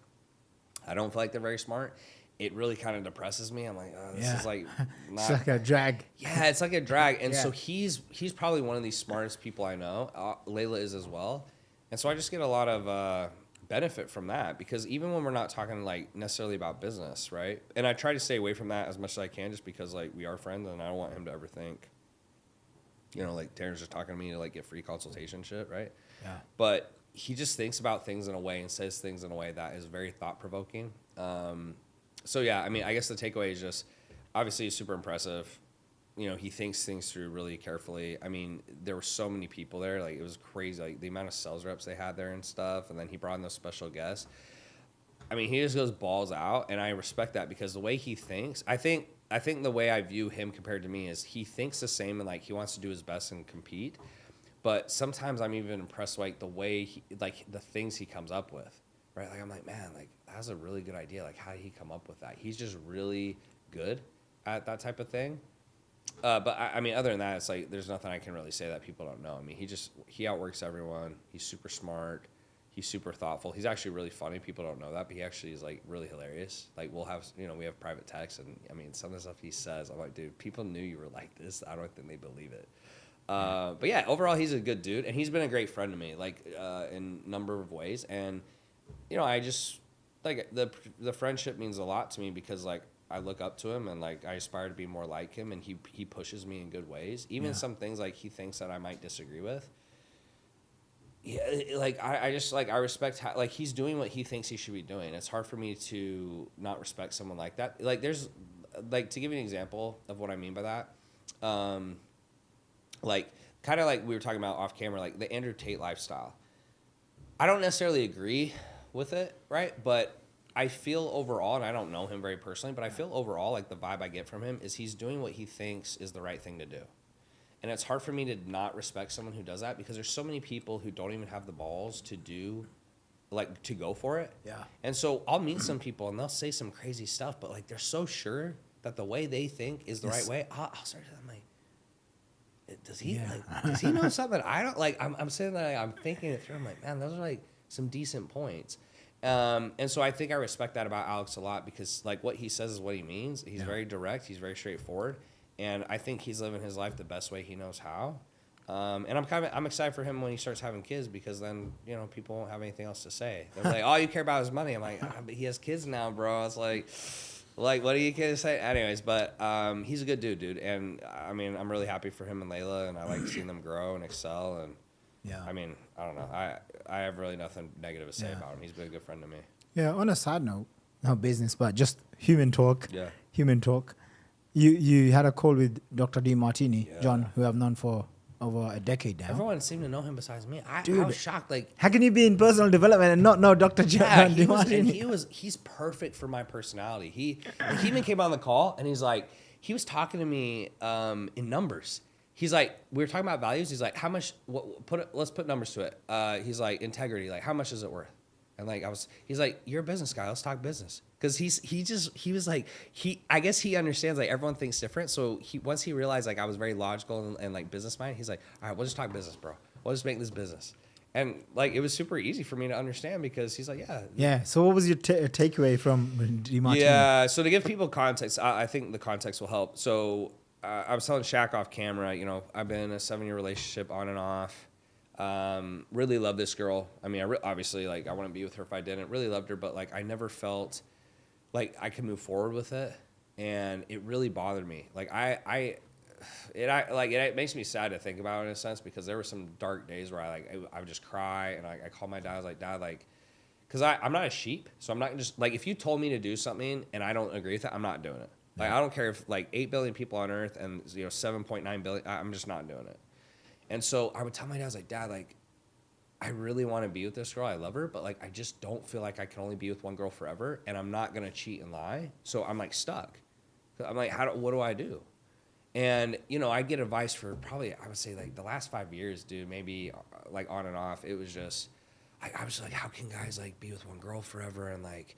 I don't feel like they're very smart. It really kind of depresses me. I'm like, oh, this is like not. It's like a drag. Yeah, it's like a drag. And so he's probably one of the smartest people I know. Layla is as well. And so I just get a lot of benefit from that, because even when we're not talking like necessarily about business, right? And I try to stay away from that as much as I can, just because like we are friends and I don't want him to ever think, you know, like Tanner's just talking to me to like get free consultation shit, right? Yeah. But he just thinks about things in a way and says things in a way that is very thought provoking. So yeah, I mean, I guess the takeaway is just, obviously he's super impressive. You know, he thinks things through really carefully. I mean, there were so many people there, like it was crazy, like the amount of sales reps they had there and stuff. And then he brought in those special guests. I mean, he just goes balls out, and I respect that, because the way he thinks, I think the way I view him compared to me is he thinks the same, and like he wants to do his best and compete. But sometimes I'm even impressed, like the way he, like the things he comes up with, right? Like I'm like, man, like that's a really good idea. Like how did he come up with that? He's just really good at that type of thing. But I mean, other than that, it's like there's nothing I can really say that people don't know. I mean, he outworks everyone. He's super smart. He's super thoughtful. He's actually really funny. People don't know that, but he actually is like really hilarious. Like we'll have, you know, we have private texts, and I mean, some of the stuff he says, I'm like, dude, people knew you were like this. I don't think they believe it. But yeah, overall, he's a good dude, and he's been a great friend to me, like in a number of ways. And you know, I just like the friendship means a lot to me, because like I look up to him, and like I aspire to be more like him, and he pushes me in good ways. Even some things like he thinks that I might disagree with. Yeah, like I just like I respect how like he's doing what he thinks he should be doing. It's hard for me to not respect someone like that. Like there's like, to give you an example of what I mean by that. Like kind of like we were talking about off camera, like the Andrew Tate lifestyle. I don't necessarily agree with it, right? But I feel overall, and I don't know him very personally, but I feel overall like the vibe I get from him is he's doing what he thinks is the right thing to do. And it's hard for me to not respect someone who does that, because there's so many people who don't even have the balls to do, like, to go for it. Yeah. And so I'll meet some people and they'll say some crazy stuff, but like they're so sure that the way they think is the right way. I'll start to, I'm like, does he know something I don't like? I'm sitting there, I'm thinking it through. I'm like, man, those are like some decent points. And so I think I respect that about Alex a lot, because like what he says is what he means. He's very direct. He's very straightforward. And I think he's living his life the best way he knows how. And I'm excited for him when he starts having kids, because then, you know, people won't have anything else to say. They're like, all you care about is money. I'm like, but he has kids now, bro. I was like, what are you going to say? Anyways, but he's a good dude. And I mean, I'm really happy for him and Layla, and I like seeing them grow and excel. And I mean, I don't know. I have really nothing negative to say about him. He's been a good friend to me. Yeah. On a side note, not business, but just human talk. Yeah. Human talk. You had a call with Dr. Demartini, John, who I've known for over a decade now. Everyone seemed to know him besides me. I was shocked. Like, how can you be in personal development and not know Dr. John Demartini? He's perfect for my personality. He even came on the call, and he's like, he was talking to me in numbers. He's like, we were talking about values. He's like, how much? Let's put numbers to it. He's like, integrity. Like, how much is it worth? And like he's like, you're a business guy. Let's talk business. Because he was like, I guess he understands, like, everyone thinks different. So once he realized, like, I was very logical and like business minded, he's like, all right, we'll just talk business, bro. We'll just make this business. And like, it was super easy for me to understand, because he's like, yeah. So what was your takeaway from Demartini? Yeah. So to give people context, I think the context will help. So I was telling Shaq off camera, you know, I've been in a 7-year relationship on and off. Really love this girl. I mean, obviously, like, I wouldn't be with her if I didn't. Really loved her, but like, I never felt like I could move forward with it, and it really bothered me. Like it makes me sad to think about it in a sense, because there were some dark days where I would just cry, and I called my dad. I was like, Dad, like, because I'm not a sheep, so I'm not just like, if you told me to do something and I don't agree with it, I'm not doing it. Like, I don't care if like 8 billion people on Earth and, you know, 7.9 billion, I'm just not doing it. And so I would tell my dad, I was like, Dad, like, I really want to be with this girl. I love her, but like, I just don't feel like I can only be with one girl forever, and I'm not going to cheat and lie. So I'm like stuck. I'm like, what do I do? And, you know, I get advice for probably, I would say, like, the last 5 years, dude, maybe like on and off. It was just, I was just like, how can guys like be with one girl forever? And like,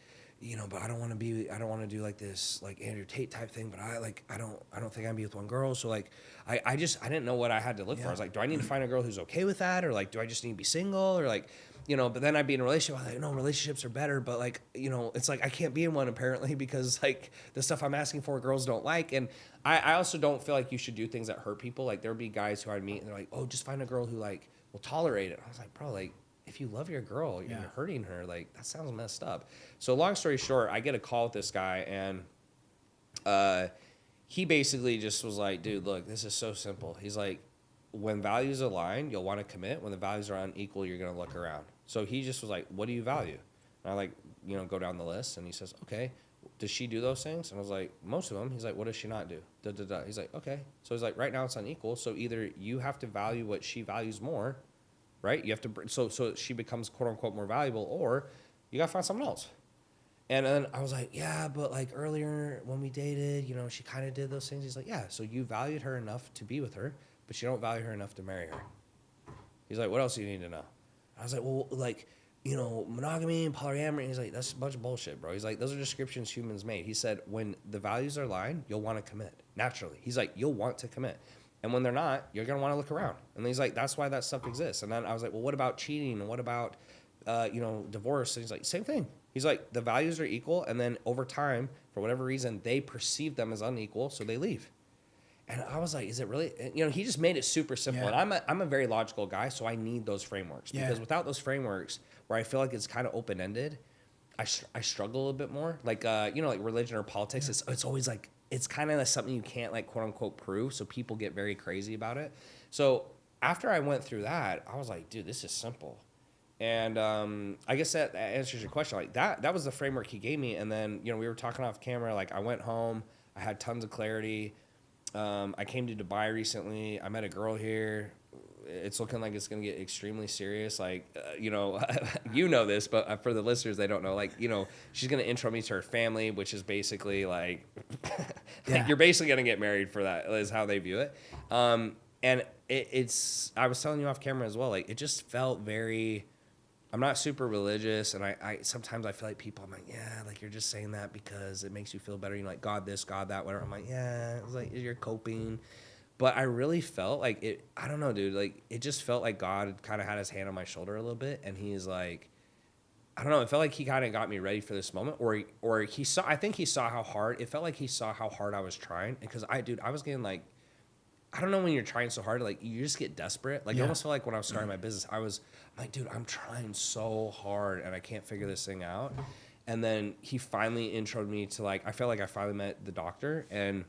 but I don't want to do like this like Andrew Tate type thing, but I don't think I'd be with one girl. So like, I didn't know what I had to look for. I was like, do I need to find a girl who's okay with that? Or like, do I just need to be single? Or like, but then I'd be in a relationship. I'm like, no, relationships are better. But like, it's like, I can't be in one apparently because like the stuff I'm asking for, girls don't like. And I also don't feel like you should do things that hurt people. Like there'd be guys who I'd meet and they're like, oh, just find a girl who like will tolerate it. I was like, bro, like, if you love your girl, you're hurting her. Like, that sounds messed up. So long story short, I get a call with this guy, and he basically just was like, dude, look, this is so simple. He's like, when values align, you'll want to commit. When the values are unequal, you're going to look around. So he just was like, what do you value? And I like, go down the list, and he says, okay, does she do those things? And I was like, most of them. He's like, what does she not do? Da, da, da. He's like, okay. So he's like, right now it's unequal. So either you have to value what she values more, right? You have to, so she becomes quote unquote more valuable, or you got to find someone else. And then I was like, yeah, but like earlier when we dated, she kind of did those things. He's like, yeah, so you valued her enough to be with her, but you don't value her enough to marry her. He's like, what else do you need to know? I was like, well, like, monogamy and polyamory. He's like, that's a bunch of bullshit, bro. He's like, those are descriptions humans made. He said, when the values are aligned, you'll want to commit naturally. He's like, you'll want to commit. And when they're not, you're going to want to look around. And he's like, that's why that stuff exists. And then I was like, well, what about cheating? And what about, divorce? And he's like, same thing. He's like, the values are equal. And then over time, for whatever reason, they perceive them as unequal. So they leave. And I was like, is it really? He just made it super simple. Yeah. And I'm a very logical guy. So I need those frameworks. Because without those frameworks, where I feel like it's kind of open-ended, I struggle a little bit more. Like, like religion or politics, it's always like, it's kind of something you can't like quote unquote prove. So people get very crazy about it. So after I went through that, I was like, dude, this is simple. And I guess that answers your question. Like that was the framework he gave me. And then, we were talking off camera, like I went home, I had tons of clarity. I came to Dubai recently. I met a girl here. It's looking like it's going to get extremely serious. Like, this, but for the listeners, they don't know. Like, she's going to intro me to her family, which is basically like, like you're basically going to get married for that is how they view it. And it's, I was telling you off camera as well, like it just felt very, I'm not super religious. And I sometimes I feel like people, I'm like, yeah, like you're just saying that because it makes you feel better. Like God this, God that, whatever. I'm like, yeah, it's like you're coping. But I really felt like it, I don't know, dude, like it just felt like God kind of had his hand on my shoulder a little bit. And he's like, I don't know, it felt like he kind of got me ready for this moment. Or he saw, I think he saw how hard, it felt like he saw how hard I was trying. Because I was getting like, I don't know when you're trying so hard, like you just get desperate. Like I almost felt like when I was starting my business, I'm like, dude, I'm trying so hard and I can't figure this thing out. And then he finally introed me to like, I felt like I finally met the doctor, and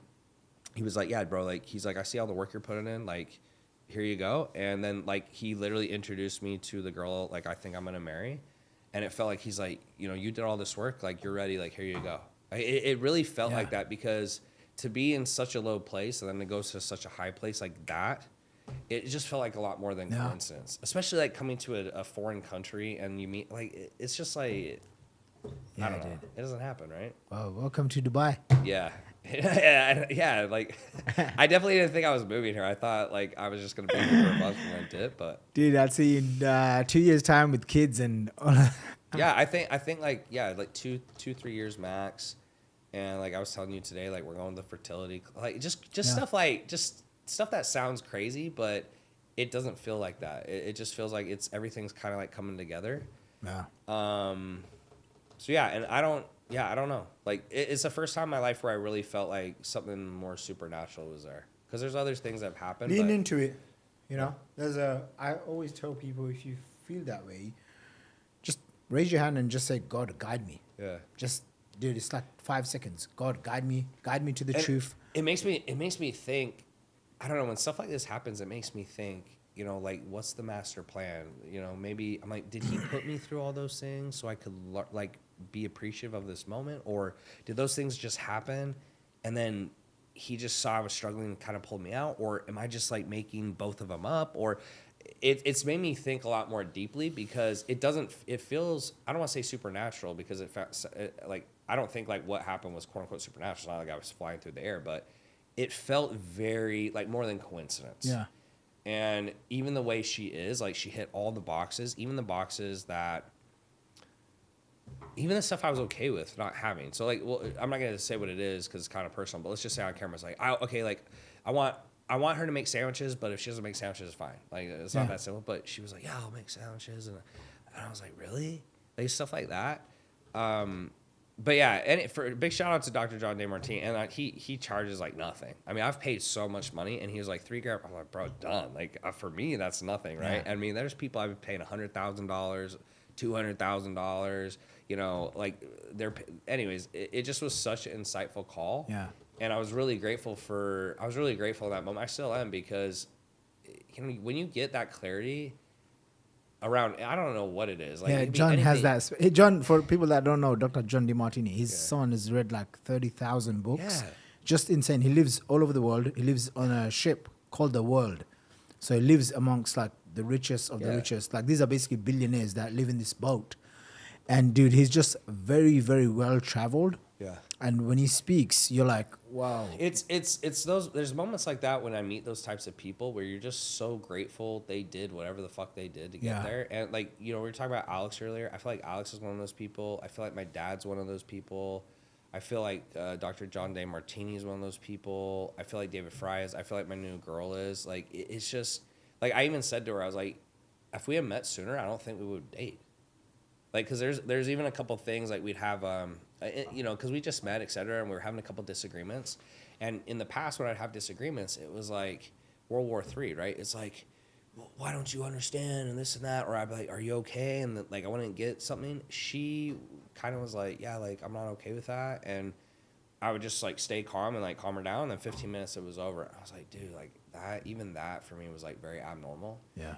he was like, yeah, bro, like, he's like, I see all the work you're putting in, like, here you go. And then like, he literally introduced me to the girl, like, I think I'm going to marry. And it felt like, he's like, you did all this work, like, you're ready, like, here you go. It really felt like that, because to be in such a low place and then to go to such a high place like that, it just felt like a lot more than coincidence, especially like coming to a foreign country and you meet, like, it's just like, I don't know. Dude. It doesn't happen, right? Well, welcome to Dubai. Yeah. Yeah, like I definitely didn't think I was moving here. I thought like I was just gonna be here for a month and rent it, but dude, I'd see in 2 years time with kids and yeah, I think like 2-3 years max. And like I was telling you today, like we're going to fertility, like just stuff like just stuff that sounds crazy, but it doesn't feel like that. It just feels like everything's kind of like coming together. Yeah. So yeah, and I don't know. Like it's the first time in my life where I really felt like something more supernatural was there. Because there's other things that have happened. Lean into it. I always tell people, if you feel that way, just raise your hand and just say, God, guide me. Yeah. Just, dude, it's like 5 seconds. God, guide me to the truth. It makes me think, I don't know, when stuff like this happens, it makes me think, like, what's the master plan? Maybe I'm like, did he put me through all those things so I could like be appreciative of this moment? Or did those things just happen and then he just saw I was struggling and kind of pulled me out? Or am I just like making both of them up? Or it's made me think a lot more deeply, because it feels, I don't want to say supernatural, because like, I don't think like what happened was quote unquote supernatural. It's not like I was flying through the air, but it felt very like more than coincidence. Yeah. And even the way she is, like she hit all the boxes, even the boxes that even the stuff I was okay with not having. So like, well, I'm not gonna say what it is because it's kind of personal, but let's just say on camera, it's like, I want her to make sandwiches, but if she doesn't make sandwiches, it's fine. Like it's not that simple. But she was like, yeah, I'll make sandwiches, and I was like, really? Like stuff like that. But yeah, and for big shout out to Dr. John Demartini, and he charges like nothing. I mean, I've paid so much money, and he was like $3,000. I'm like, bro, done. Like for me, that's nothing, right? I mean, there's people I've been paying $100,000, $200,000. You know, like anyways, it just was such an insightful call. Yeah. And I was really grateful in that moment. I still am, because when you get that clarity around, I don't know what it is. Like, yeah, John has that. Hey, John, for people that don't know, Dr. John Demartini, his son has read like 30,000 books. Yeah. Just insane. He lives all over the world. He lives on a ship called the World. So he lives amongst like the richest of the richest. Like these are basically billionaires that live in this boat. And dude, he's just very, very well traveled. Yeah. And when he speaks, you're like, wow. It's those, there's moments like that when I meet those types of people where you're just so grateful they did whatever the fuck they did to get there. And like, you know, we were talking about Alex earlier. I feel like Alex is one of those people. I feel like my dad's one of those people. I feel like Dr. John Demartini is one of those people. I feel like David Fry is. I feel like my new girl is. Like, it's just, like, I even said to her, I was like, if we had met sooner, I don't think we would date. Like, because there's even a couple things, like, we'd have, you know, because we just met, et cetera, and we were having a couple disagreements. And in the past, when I'd have disagreements, it was like World War III, right? It's like, well, why don't you understand, and this and that? Or I'd be like, are you okay? And like, I wouldn't get something. She kind of was like, yeah, like, I'm not okay with that. And I would just, like, stay calm and, like, calm her down. And then 15 minutes, it was over. I was like, dude, like, that for me was, like, very abnormal. Yeah.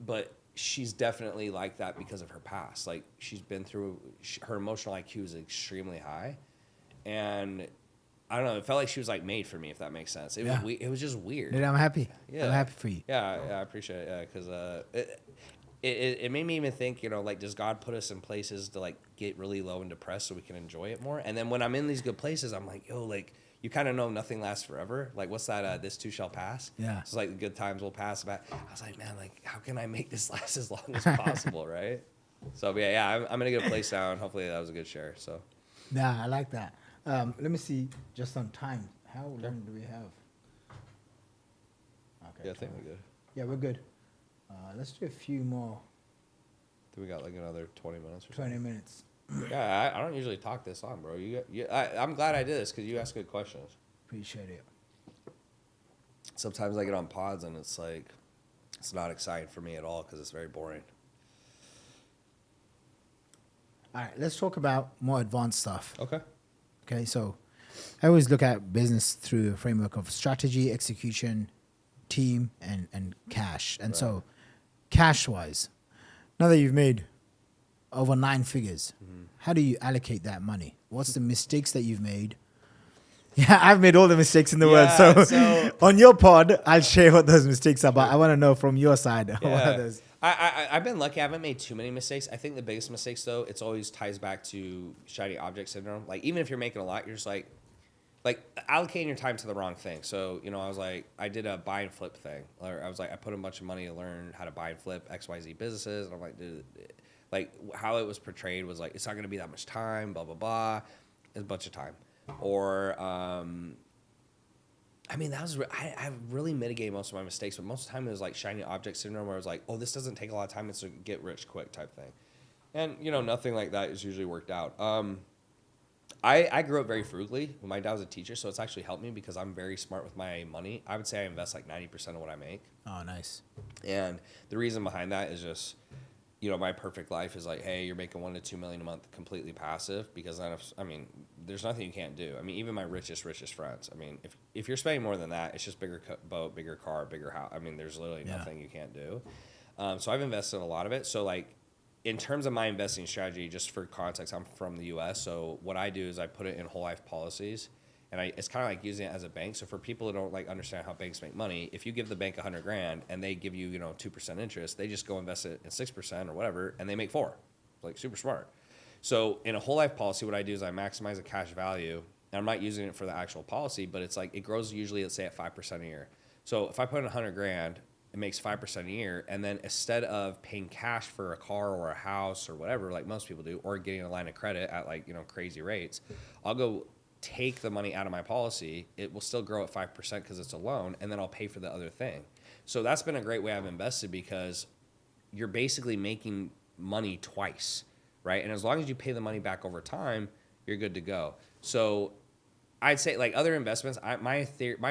But she's definitely like that because of her past. Like, she's been through, her emotional IQ is extremely high. And I don't know, it felt like she was, like, made for me, if that makes sense. It was just weird. Dude, I'm happy. Yeah. I'm happy for you. Yeah, I appreciate it. Yeah, because it made me even think, you know, like, does God put us in places to, like, get really low and depressed so we can enjoy it more? And then when I'm in these good places, I'm like, yo, like, you kind of know nothing lasts forever. Like, what's that? This too shall pass. Yeah. It's like the good times will pass. But I was like, man, like, how can I make this last as long as possible, right? So, yeah, I'm in a good place now, and hopefully that was a good share. So. Yeah, I like that. Let me see, just on time. How long do we have? Okay. Yeah, I think we're good. Yeah, we're good. Let's do a few more. Do we got like another 20 minutes or 20 minutes. Yeah, I don't usually talk this long, bro. I'm glad I did this because you ask good questions. Appreciate it. Sometimes I get on pods and it's like, it's not exciting for me at all because it's very boring. All right, let's talk about more advanced stuff. Okay, so I always look at business through a framework of strategy, execution, team, and cash. And so cash-wise, now that you've made over 9 figures, how do you allocate that money? What's the mistakes that you've made? Yeah, I've made all the mistakes in the world. So on your pod, I'll share what those mistakes are, but I want to know from your side. What are those? I've been lucky. I haven't made too many mistakes. I think the biggest mistakes, though, it's always ties back to shiny object syndrome. Like, even if you're making a lot, you're just like allocating your time to the wrong thing. So, you know, I was like, I did a buy and flip thing. Or I was like, I put a bunch of money to learn how to buy and flip XYZ businesses. And I'm like, dude, like, how it was portrayed was like, it's not going to be that much time, blah, blah, blah. It's a bunch of time. Or, I mean, I really mitigated most of my mistakes, but most of the time it was like shiny object syndrome where I was like, oh, this doesn't take a lot of time. It's a get rich quick type thing. And, you know, nothing like that is usually worked out. I grew up very frugally. My dad was a teacher, so it's actually helped me because I'm very smart with my money. I would say I invest like 90% of what I make. Oh, nice. And the reason behind that is just, you know, my perfect life is like, hey, you're making $1 to $2 million a month completely passive, because then there's nothing you can't do. I mean, even my richest friends. I mean, if you're spending more than that, it's just bigger boat, bigger car, bigger house. I mean, there's literally nothing you can't do. So I've invested in a lot of it. So like, in terms of my investing strategy, just for context, I'm from the U.S. So what I do is I put it in whole life policies. And it's kind of like using it as a bank. So for people who don't like understand how banks make money, if you give the bank $100,000 and they give you, 2% interest, they just go invest it in 6% or whatever, and they make 4%. Like, super smart. So in a whole life policy, what I do is I maximize the cash value, and I'm not using it for the actual policy, but it's like it grows usually, let's say, at 5% a year. So if I put in $100,000, it makes 5% a year. And then instead of paying cash for a car or a house or whatever, like most people do, or getting a line of credit at like, crazy rates, I'll go take the money out of my policy. It will still grow at 5% because it's a loan, and then I'll pay for the other thing. So that's been a great way I've invested, because you're basically making money twice, right? And as long as you pay the money back over time, you're good to go. So I'd say, like, other investments, my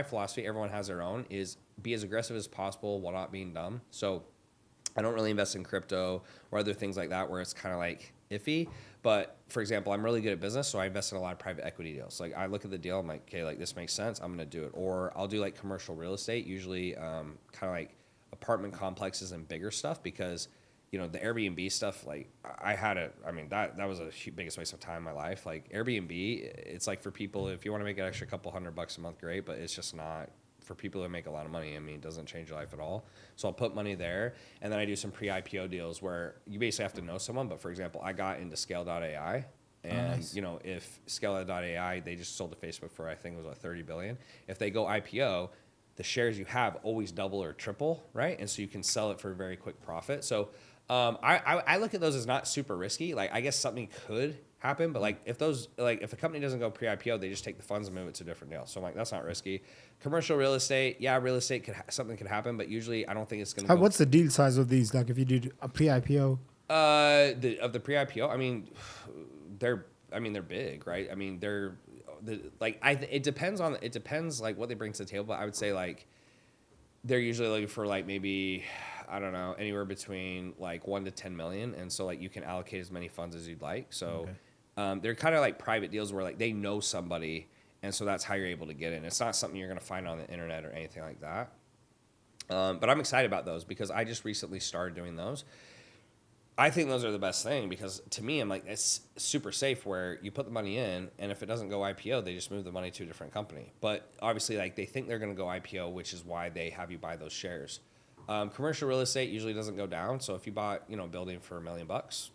philosophy, everyone has their own, is be as aggressive as possible while not being dumb. So I don't really invest in crypto or other things like that where it's kind of like iffy. But for example, I'm really good at business, so I invest in a lot of private equity deals. Like, I look at the deal, I'm like, okay, like, this makes sense, I'm gonna do it. Or I'll do like commercial real estate, usually kind of like apartment complexes and bigger stuff, because the Airbnb stuff, like, that was a biggest waste of time in my life. Like, Airbnb, it's like for people, if you want to make an extra couple $100 a month, great, but it's just not for people who make a lot of money. I mean, it doesn't change your life at all. So I'll put money there, and then I do some pre-IPO deals where you basically have to know someone. But for example, I got into Scale.ai, and nice. If Scale.ai, they just sold to Facebook for, I think it was $30 billion. If they go IPO, the shares you have always double or triple, right? And so you can sell it for a very quick profit. So I look at those as not super risky. Like, I guess something could happen, but like, if a company doesn't go pre-IPO, they just take the funds and move it to a different deal. So I'm like, that's not risky. Commercial real estate, yeah, real estate something could happen, but usually I don't think it's gonna. What's the deal size of these? Like, if you did a pre-IPO? Of the pre-IPO, I mean, they're big, right? I mean, it depends like what they bring to the table. But I would say, like, they're usually looking for, like, maybe, I don't know, anywhere between like 1 to 10 million, and so, like, you can allocate as many funds as you'd like. So they're kind of like private deals where, like, they know somebody, and so that's how you're able to get in. It's not something you're going to find on the internet or anything like that. But I'm excited about those because I just recently started doing those. I think those are the best thing because, to me, I'm like, it's super safe where you put the money in, and if it doesn't go IPO, they just move the money to a different company. But obviously, like, they think they're going to go IPO, which is why they have you buy those shares. Commercial real estate usually doesn't go down. So if you bought, a building for $1 million,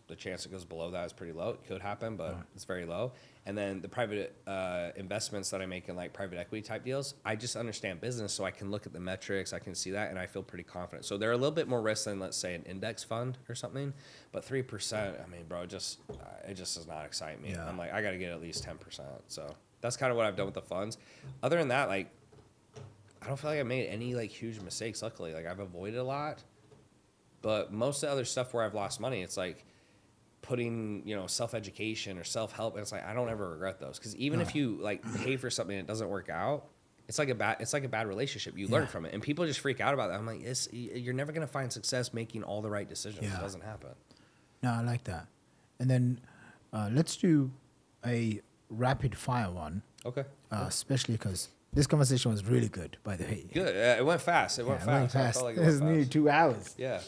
the chance it goes below that is pretty low. It could happen, but it's very low. And then the private investments that I make in, like, private equity type deals, I just understand business, so I can look at the metrics, I can see that, and I feel pretty confident. So they're a little bit more risk than, let's say, an index fund or something. But 3%, I mean, bro, it just does not excite me. Yeah. I'm like, I got to get at least 10%. So that's kind of what I've done with the funds. Other than that, like, I don't feel like I made any, like, huge mistakes, luckily. Like, I've avoided a lot. But most of the other stuff where I've lost money, it's like putting, self-education or self-help. And it's like, I don't ever regret those. Because even if you, like, pay for something and it doesn't work out, it's like a bad relationship. You learn from it. And people just freak out about that. I'm like, you're never going to find success making all the right decisions. It doesn't happen. No, I like that. And then let's do a rapid fire one. Okay. Especially because this conversation was really good, by the way. Good. It went fast. It went fast. I felt like it was nearly 2 hours. Yeah.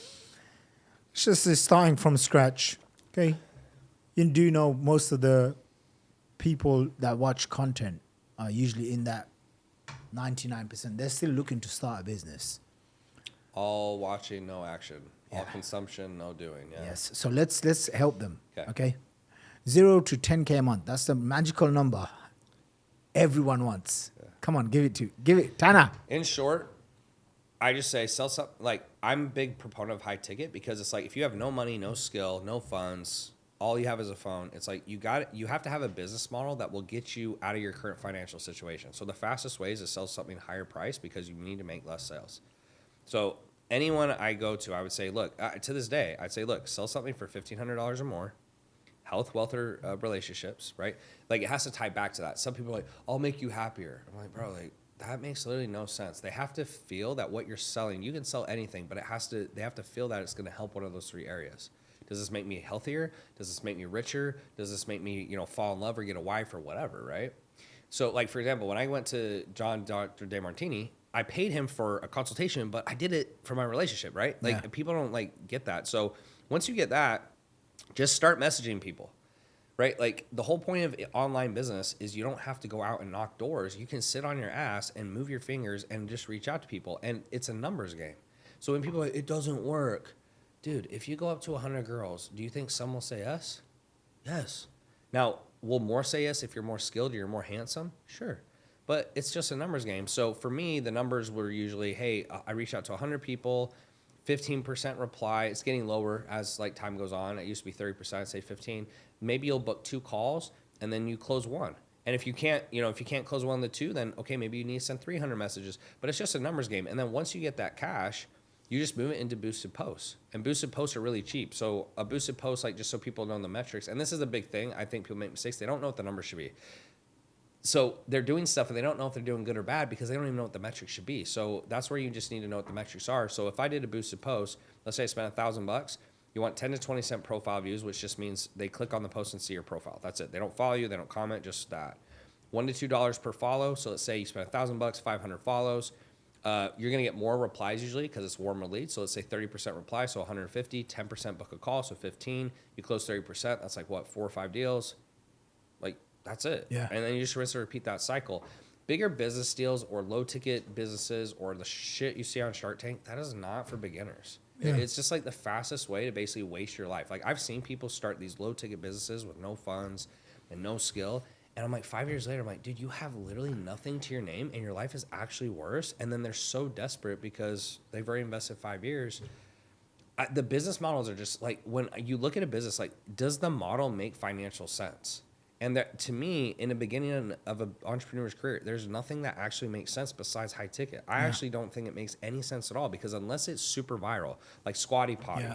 It's just starting from scratch. Okay. You do know most of the people that watch content are usually in that 99%. They're still looking to start a business. All watching, no action. All consumption, no doing. Yeah. Yes. So let's help them. Okay. 0 to 10K a month. That's the magical number everyone wants. Yeah. Come on, give it, Tanner. In short, I just say sell something. Like, I'm a big proponent of high ticket because it's like, if you have no money, no skill, no funds, all you have is a phone. It's like you have to have a business model that will get you out of your current financial situation. So the fastest way is to sell something higher price because you need to make less sales. So anyone I go to, I would say, look, to this day, I'd say, look, sell something for $1,500 or more. Health, wealth, or relationships, right? Like, it has to tie back to that. Some people are like, I'll make you happier. I'm like, bro, like, that makes literally no sense. They have to feel that what you're selling, you can sell anything, but they have to feel that it's going to help one of those 3 areas. Does this make me healthier? Does this make me richer? Does this make me, fall in love or get a wife or whatever, right? So, like, for example, when I went to Dr. Demartini, I paid him for a consultation, but I did it for my relationship, right? Like, people don't, like, get that. So once you get that, just start messaging people, right? Like, the whole point of online business is you don't have to go out and knock doors. You can sit on your ass and move your fingers and just reach out to people. And it's a numbers game. So when people are like, it doesn't work. Dude, if you go up to 100 girls, do you think some will say yes? Yes. Now, will more say yes if you're more skilled or you're more handsome? Sure. but it's just a numbers game. So for me, the numbers were usually, hey, I reached out to 100 people, 15% reply. It's getting lower as like time goes on. It used to be 30%, I'd say 15. Maybe you'll book 2 calls and then you close 1. And if you can't, if you can't close 1 of the 2, then okay, maybe you need to send 300 messages. But it's just a numbers game. And then once you get that cash, you just move it into boosted posts. And boosted posts are really cheap. So a boosted post, like just so people know the metrics, and this is a big thing. I think people make mistakes. They don't know what the numbers should be. So they're doing stuff and they don't know if they're doing good or bad because they don't even know what the metrics should be. So that's where you just need to know what the metrics are. So if I did a boosted post, let's say I spent $1,000, you want 10 to 20 cent profile views, which just means they click on the post and see your profile. That's it. They don't follow you. They don't comment, just that. $1 to $2 per follow. So let's say you spent $1,000, 500 follows. You're going to get more replies usually because it's warmer leads. So let's say 30% reply, so 150, 10% book a call, so 15. You close 30%, that's like what, 4 or 5 deals? Like, that's it. Yeah. And then you just rinse and repeat that cycle. Bigger business deals or low ticket businesses or the shit you see on Shark Tank, that is not for beginners. Yeah. It's just like the fastest way to basically waste your life. Like I've seen people start these low ticket businesses with no funds and no skill. And I'm like, 5 years later, I'm like, dude, you have literally nothing to your name and your life is actually worse. And then they're so desperate because they've already invested 5 years. The business models are just like, when you look at a business, like, does the model make financial sense? And that, to me, in the beginning of an entrepreneur's career, there's nothing that actually makes sense besides high ticket. I actually don't think it makes any sense at all because unless it's super viral, like Squatty Potty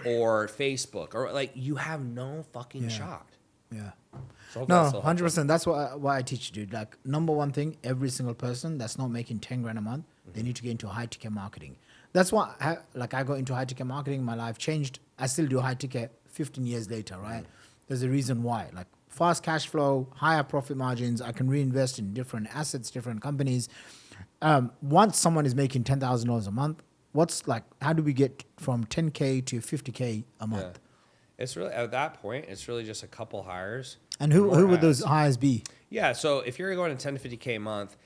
or Facebook, or like, you have no fucking shot. Yeah. So no, 100%. That's what I teach, dude. Like, number one thing, every single person that's not making 10 grand a month, they need to get into high ticket marketing. That's why, I got into high ticket marketing. My life changed. I still do high ticket 15 years later, right? There's a reason why. Like, fast cash flow, higher profit margins. I can reinvest in different assets, different companies. Once someone is making $10,000 a month, how do we get from 10K to 50K a month? Yeah. It's really, at that point, it's really just a couple hires. And who would those hires be? Yeah, so if you're going to 10 to 50K a month,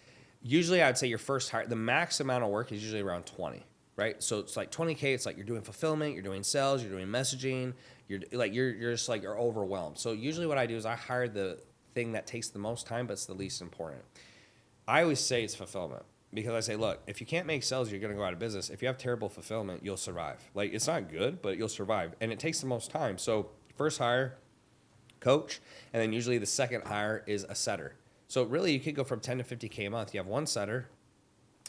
usually I'd say your first hire, the max amount of work is usually around 20, right? So it's like 20K, it's like you're doing fulfillment, you're doing sales, you're doing messaging, you're just like, you're overwhelmed. So usually what I do is I hire the thing that takes the most time, but it's the least important. I always say it's fulfillment. Because I say, look, if you can't make sales, you're going to go out of business. If you have terrible fulfillment, you'll survive. Like, it's not good, but you'll survive. And it takes the most time. So first hire, coach, and then usually the second hire is a setter. So really, you could go from 10 to 50K a month. You have one setter,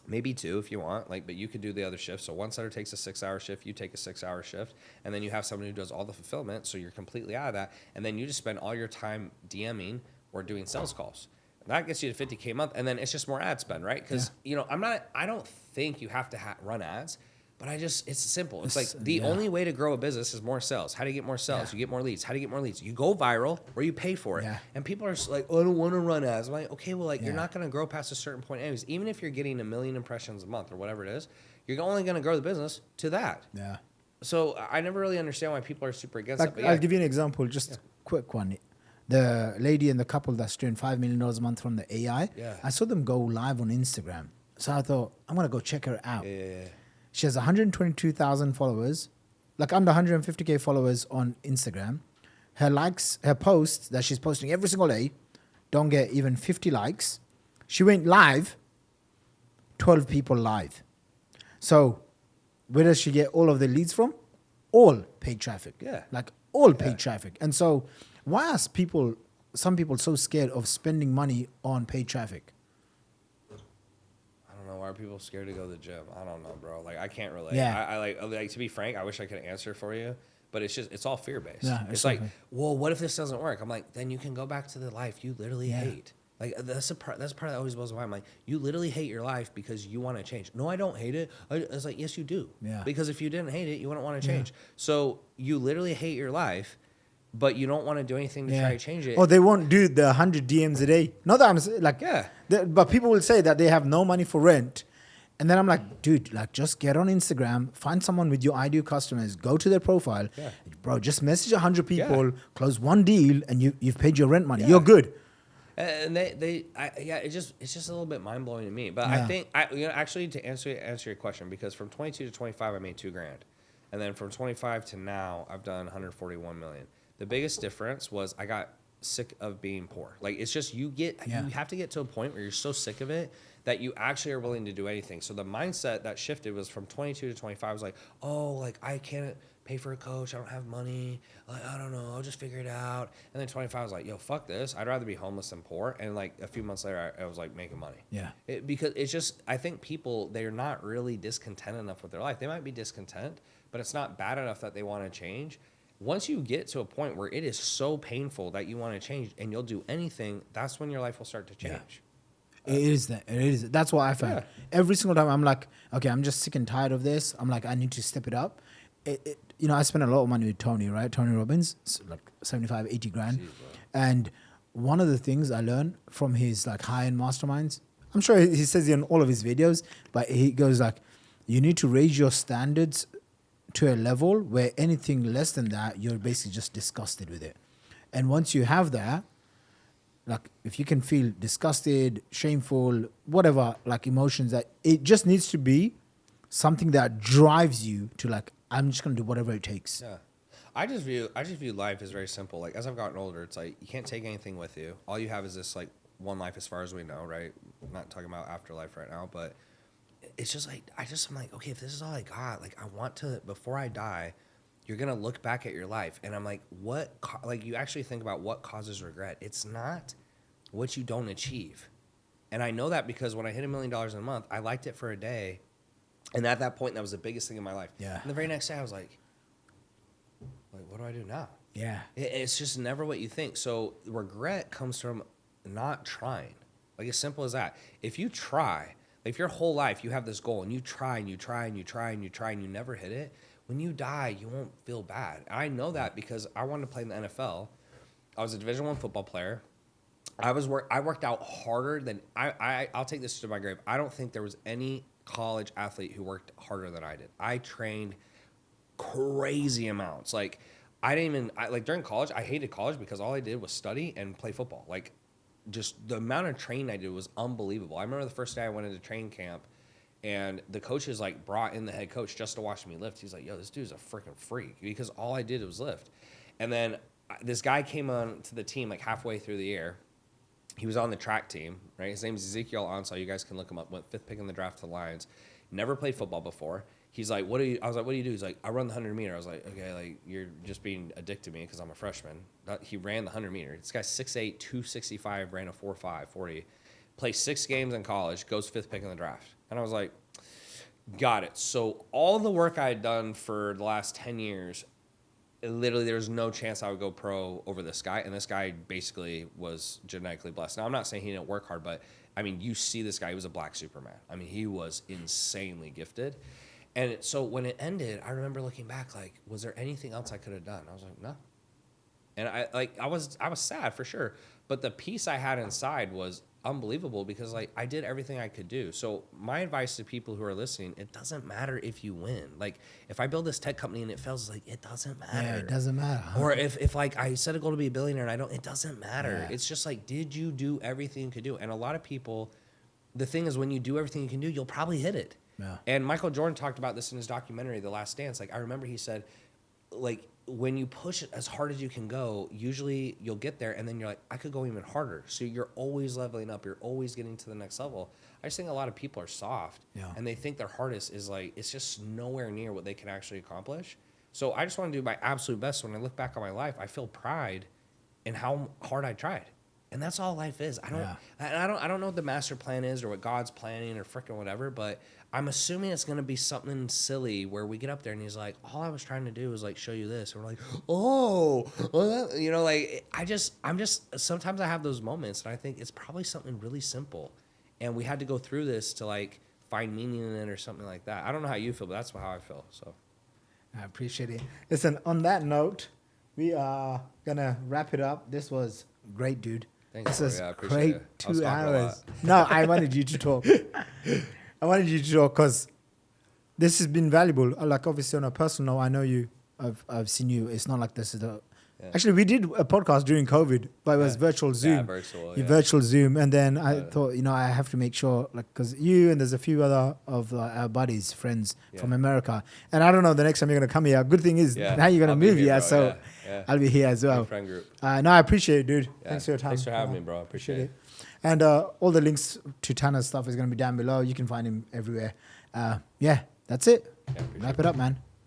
maybe 2 if you want, but you could do the other shift. So one setter takes a 6-hour shift, you take a 6-hour shift, and then you have someone who does all the fulfillment, so you're completely out of that. And then you just spend all your time DMing or doing sales calls. That gets you to 50K a month, and then it's just more ad spend, right? Because, I don't think you have to run ads, but it's simple. It's like the only way to grow a business is more sales. How do you get more sales? You get more leads. How do you get more leads? You go viral or you pay for it. Yeah. And people are just like, oh, I don't want to run ads. I'm like, okay, well, you're not going to grow past a certain point anyways. Even if you're getting 1 million impressions a month or whatever it is, you're only going to grow the business to that. Yeah. So I never really understand why people are super against it. But I'll give you an example, just a quick one. The lady and the couple that's doing $5 million a month from the AI, I saw them go live on Instagram. So I thought, I'm going to go check her out. She has 122,000 followers, like under 150K followers on Instagram. Her posts that she's posting every single day don't get even 50 likes. She went live, 12 people live. So where does she get all of the leads from? All paid traffic. Yeah. Like all paid traffic. And so why are some people so scared of spending money on paid traffic? I don't know. Why are people scared to go to the gym? I don't know, bro. Like, I can't relate. Yeah. I like, to be frank, I wish I could answer for you, but it's all fear-based. Yeah, it's like, well, what if this doesn't work? I'm like, then you can go back to the life you literally hate. Like, that's part that always blows my mind. I'm like, you literally hate your life because you want to change. No, I don't hate it. It's like, yes, you do. Yeah. Because if you didn't hate it, you wouldn't want to change. So you literally hate your life, but you don't want to do anything to try to change it. Oh, they won't do the 100 DMs a day. Not that I'm saying, like, but people will say that they have no money for rent. And then I'm like, dude, like, just get on Instagram, find someone with your ideal customers, go to their profile. Yeah. Bro, just message 100 people, close one deal, and you've paid your rent money. You're good. And it's just a little bit mind blowing to me. But I think actually to answer your question, because from 22 to 25 I made $2,000, and then from 25 to now I've done 141 million. The biggest difference was I got sick of being poor. Like, it's just you have to get to a point where you're so sick of it that you actually are willing to do anything. So the mindset that shifted was from 22 to 25 was like, oh, like I can't pay for a coach. I don't have money. Like, I don't know. I'll just figure it out. And then 25 was like, yo, fuck this. I'd rather be homeless than poor. And like a few months later, I was like making money. Yeah. Because it's just, I think people, they're not really discontent enough with their life. They might be discontent, but it's not bad enough that they want to change. Once you get to a point where it is so painful that you want to change and you'll do anything, that's when your life will start to change. Yeah. It is that. It is. That's what I found. Yeah. Every single time I'm like, okay, I'm just sick and tired of this. I'm like, I need to step it up. You know, I spent a lot of money with Tony, right? Tony Robbins, like 75, 80 grand. Jeez, and one of the things I learned from his like high-end masterminds, I'm sure he says it in all of his videos, but he goes like, you need to raise your standards to a level where anything less than that, you're basically just disgusted with it. And once you have that, like if you can feel disgusted, shameful, whatever, like emotions, that it just needs to be something that drives you to like, I'm just gonna do whatever it takes. Yeah. I just view life as very simple. Like as I've gotten older, it's like you can't take anything with you. All you have is this like one life as far as we know, right? I'm not talking about afterlife right now, but it's just like I'm like, okay, if this is all I got, like I want to, before I die, you're gonna look back at your life, and I'm like, like you actually think about what causes regret. It's not what you don't achieve, and I know that because when I hit $1 million in a month, I liked it for a day, and at that point, that was the biggest thing in my life. Yeah. And the very next day, I was like, what do I do now? Yeah. It's just never what you think. So regret comes from not trying. Like as simple as that. If you try, if your whole life you have this goal and you try and you try and you try and you try and you never hit it, when you die, you won't feel bad. I know that because I wanted to play in the NFL. I was a Division I football player. I worked out harder than I'll take this to my grave. I don't think there was any college athlete who worked harder than I did. I trained crazy amounts. Like during college, I hated college because all I did was study and play football. Like just the amount of training I did was unbelievable. I remember the first day I went into training camp and the coaches like brought in the head coach just to watch me lift. He's like, yo, this dude's a freaking freak because all I did was lift. And then this guy came on to the team like halfway through the year. He was on the track team, right? His name is Ezekiel Ansah. You guys can look him up. Went 5th pick in the draft to the Lions. Never played football before. He's like, what do you? I was like, what do you do? He's like, I run the 100 meter. I was like, okay, like you're just being a dick to me because I'm a freshman. He ran the 100 meter. This guy's 6'8", 265, ran a 4.5, 40. Played 6 games in college, goes 5th pick in the draft. And I was like, got it. So all the work I had done for the last 10 years, literally there was no chance I would go pro over this guy. And this guy basically was genetically blessed. Now, I'm not saying he didn't work hard, but I mean, you see this guy, he was a black Superman. I mean, he was insanely gifted. And so when it ended, I remember looking back, like, was there anything else I could have done? I was like, no. And I was sad for sure. But the peace I had inside was unbelievable because like I did everything I could do. So my advice to people who are listening, it doesn't matter if you win. Like if I build this tech company and it fails, like it doesn't matter. Yeah, it doesn't matter. Huh? Or if like I set a goal to be a billionaire and I don't, it doesn't matter. Yeah. It's just like, did you do everything you could do? And a lot of people, the thing is when you do everything you can do, you'll probably hit it. Yeah. And Michael Jordan talked about this in his documentary, The Last Dance. Like I remember he said, like when you push it as hard as you can go, usually you'll get there and then you're like, I could go even harder. So you're always leveling up. You're always getting to the next level. I just think a lot of people are soft and they think their hardest is like, it's just nowhere near what they can actually accomplish. So I just want to do my absolute best. When I look back on my life, I feel pride in how hard I tried. And that's all life is. I don't know what the master plan is or what God's planning or frickin' whatever, but I'm assuming it's going to be something silly where we get up there and he's like, all I was trying to do was like show you this. And we're like, oh, well, you know, like sometimes I have those moments and I think it's probably something really simple. And we had to go through this to like find meaning in it or something like that. I don't know how you feel, but that's how I feel. So I appreciate it. Listen, on that note, we are going to wrap it up. This was great, dude. Thanks. This is great 2 hours. No, I wanted you to talk. I wanted you to talk because this has been valuable. Like obviously on a personal note, I know you. I've seen you. It's not like this is Yeah. Actually, we did a podcast during COVID, but it was virtual Zoom. Yeah, virtual. Virtual Zoom, and then I thought, I have to make sure, like, because you and there's a few other of our buddies, friends from America, and I don't know the next time you're gonna come here. Good thing is now you're gonna move here, so I'll be here as well. Friend group. No, I appreciate it, dude. Thanks for your time. Thanks for having me, bro. I appreciate it. And all the links to Tanner's stuff is gonna be down below. You can find him everywhere. That's it. Wrap it up, man.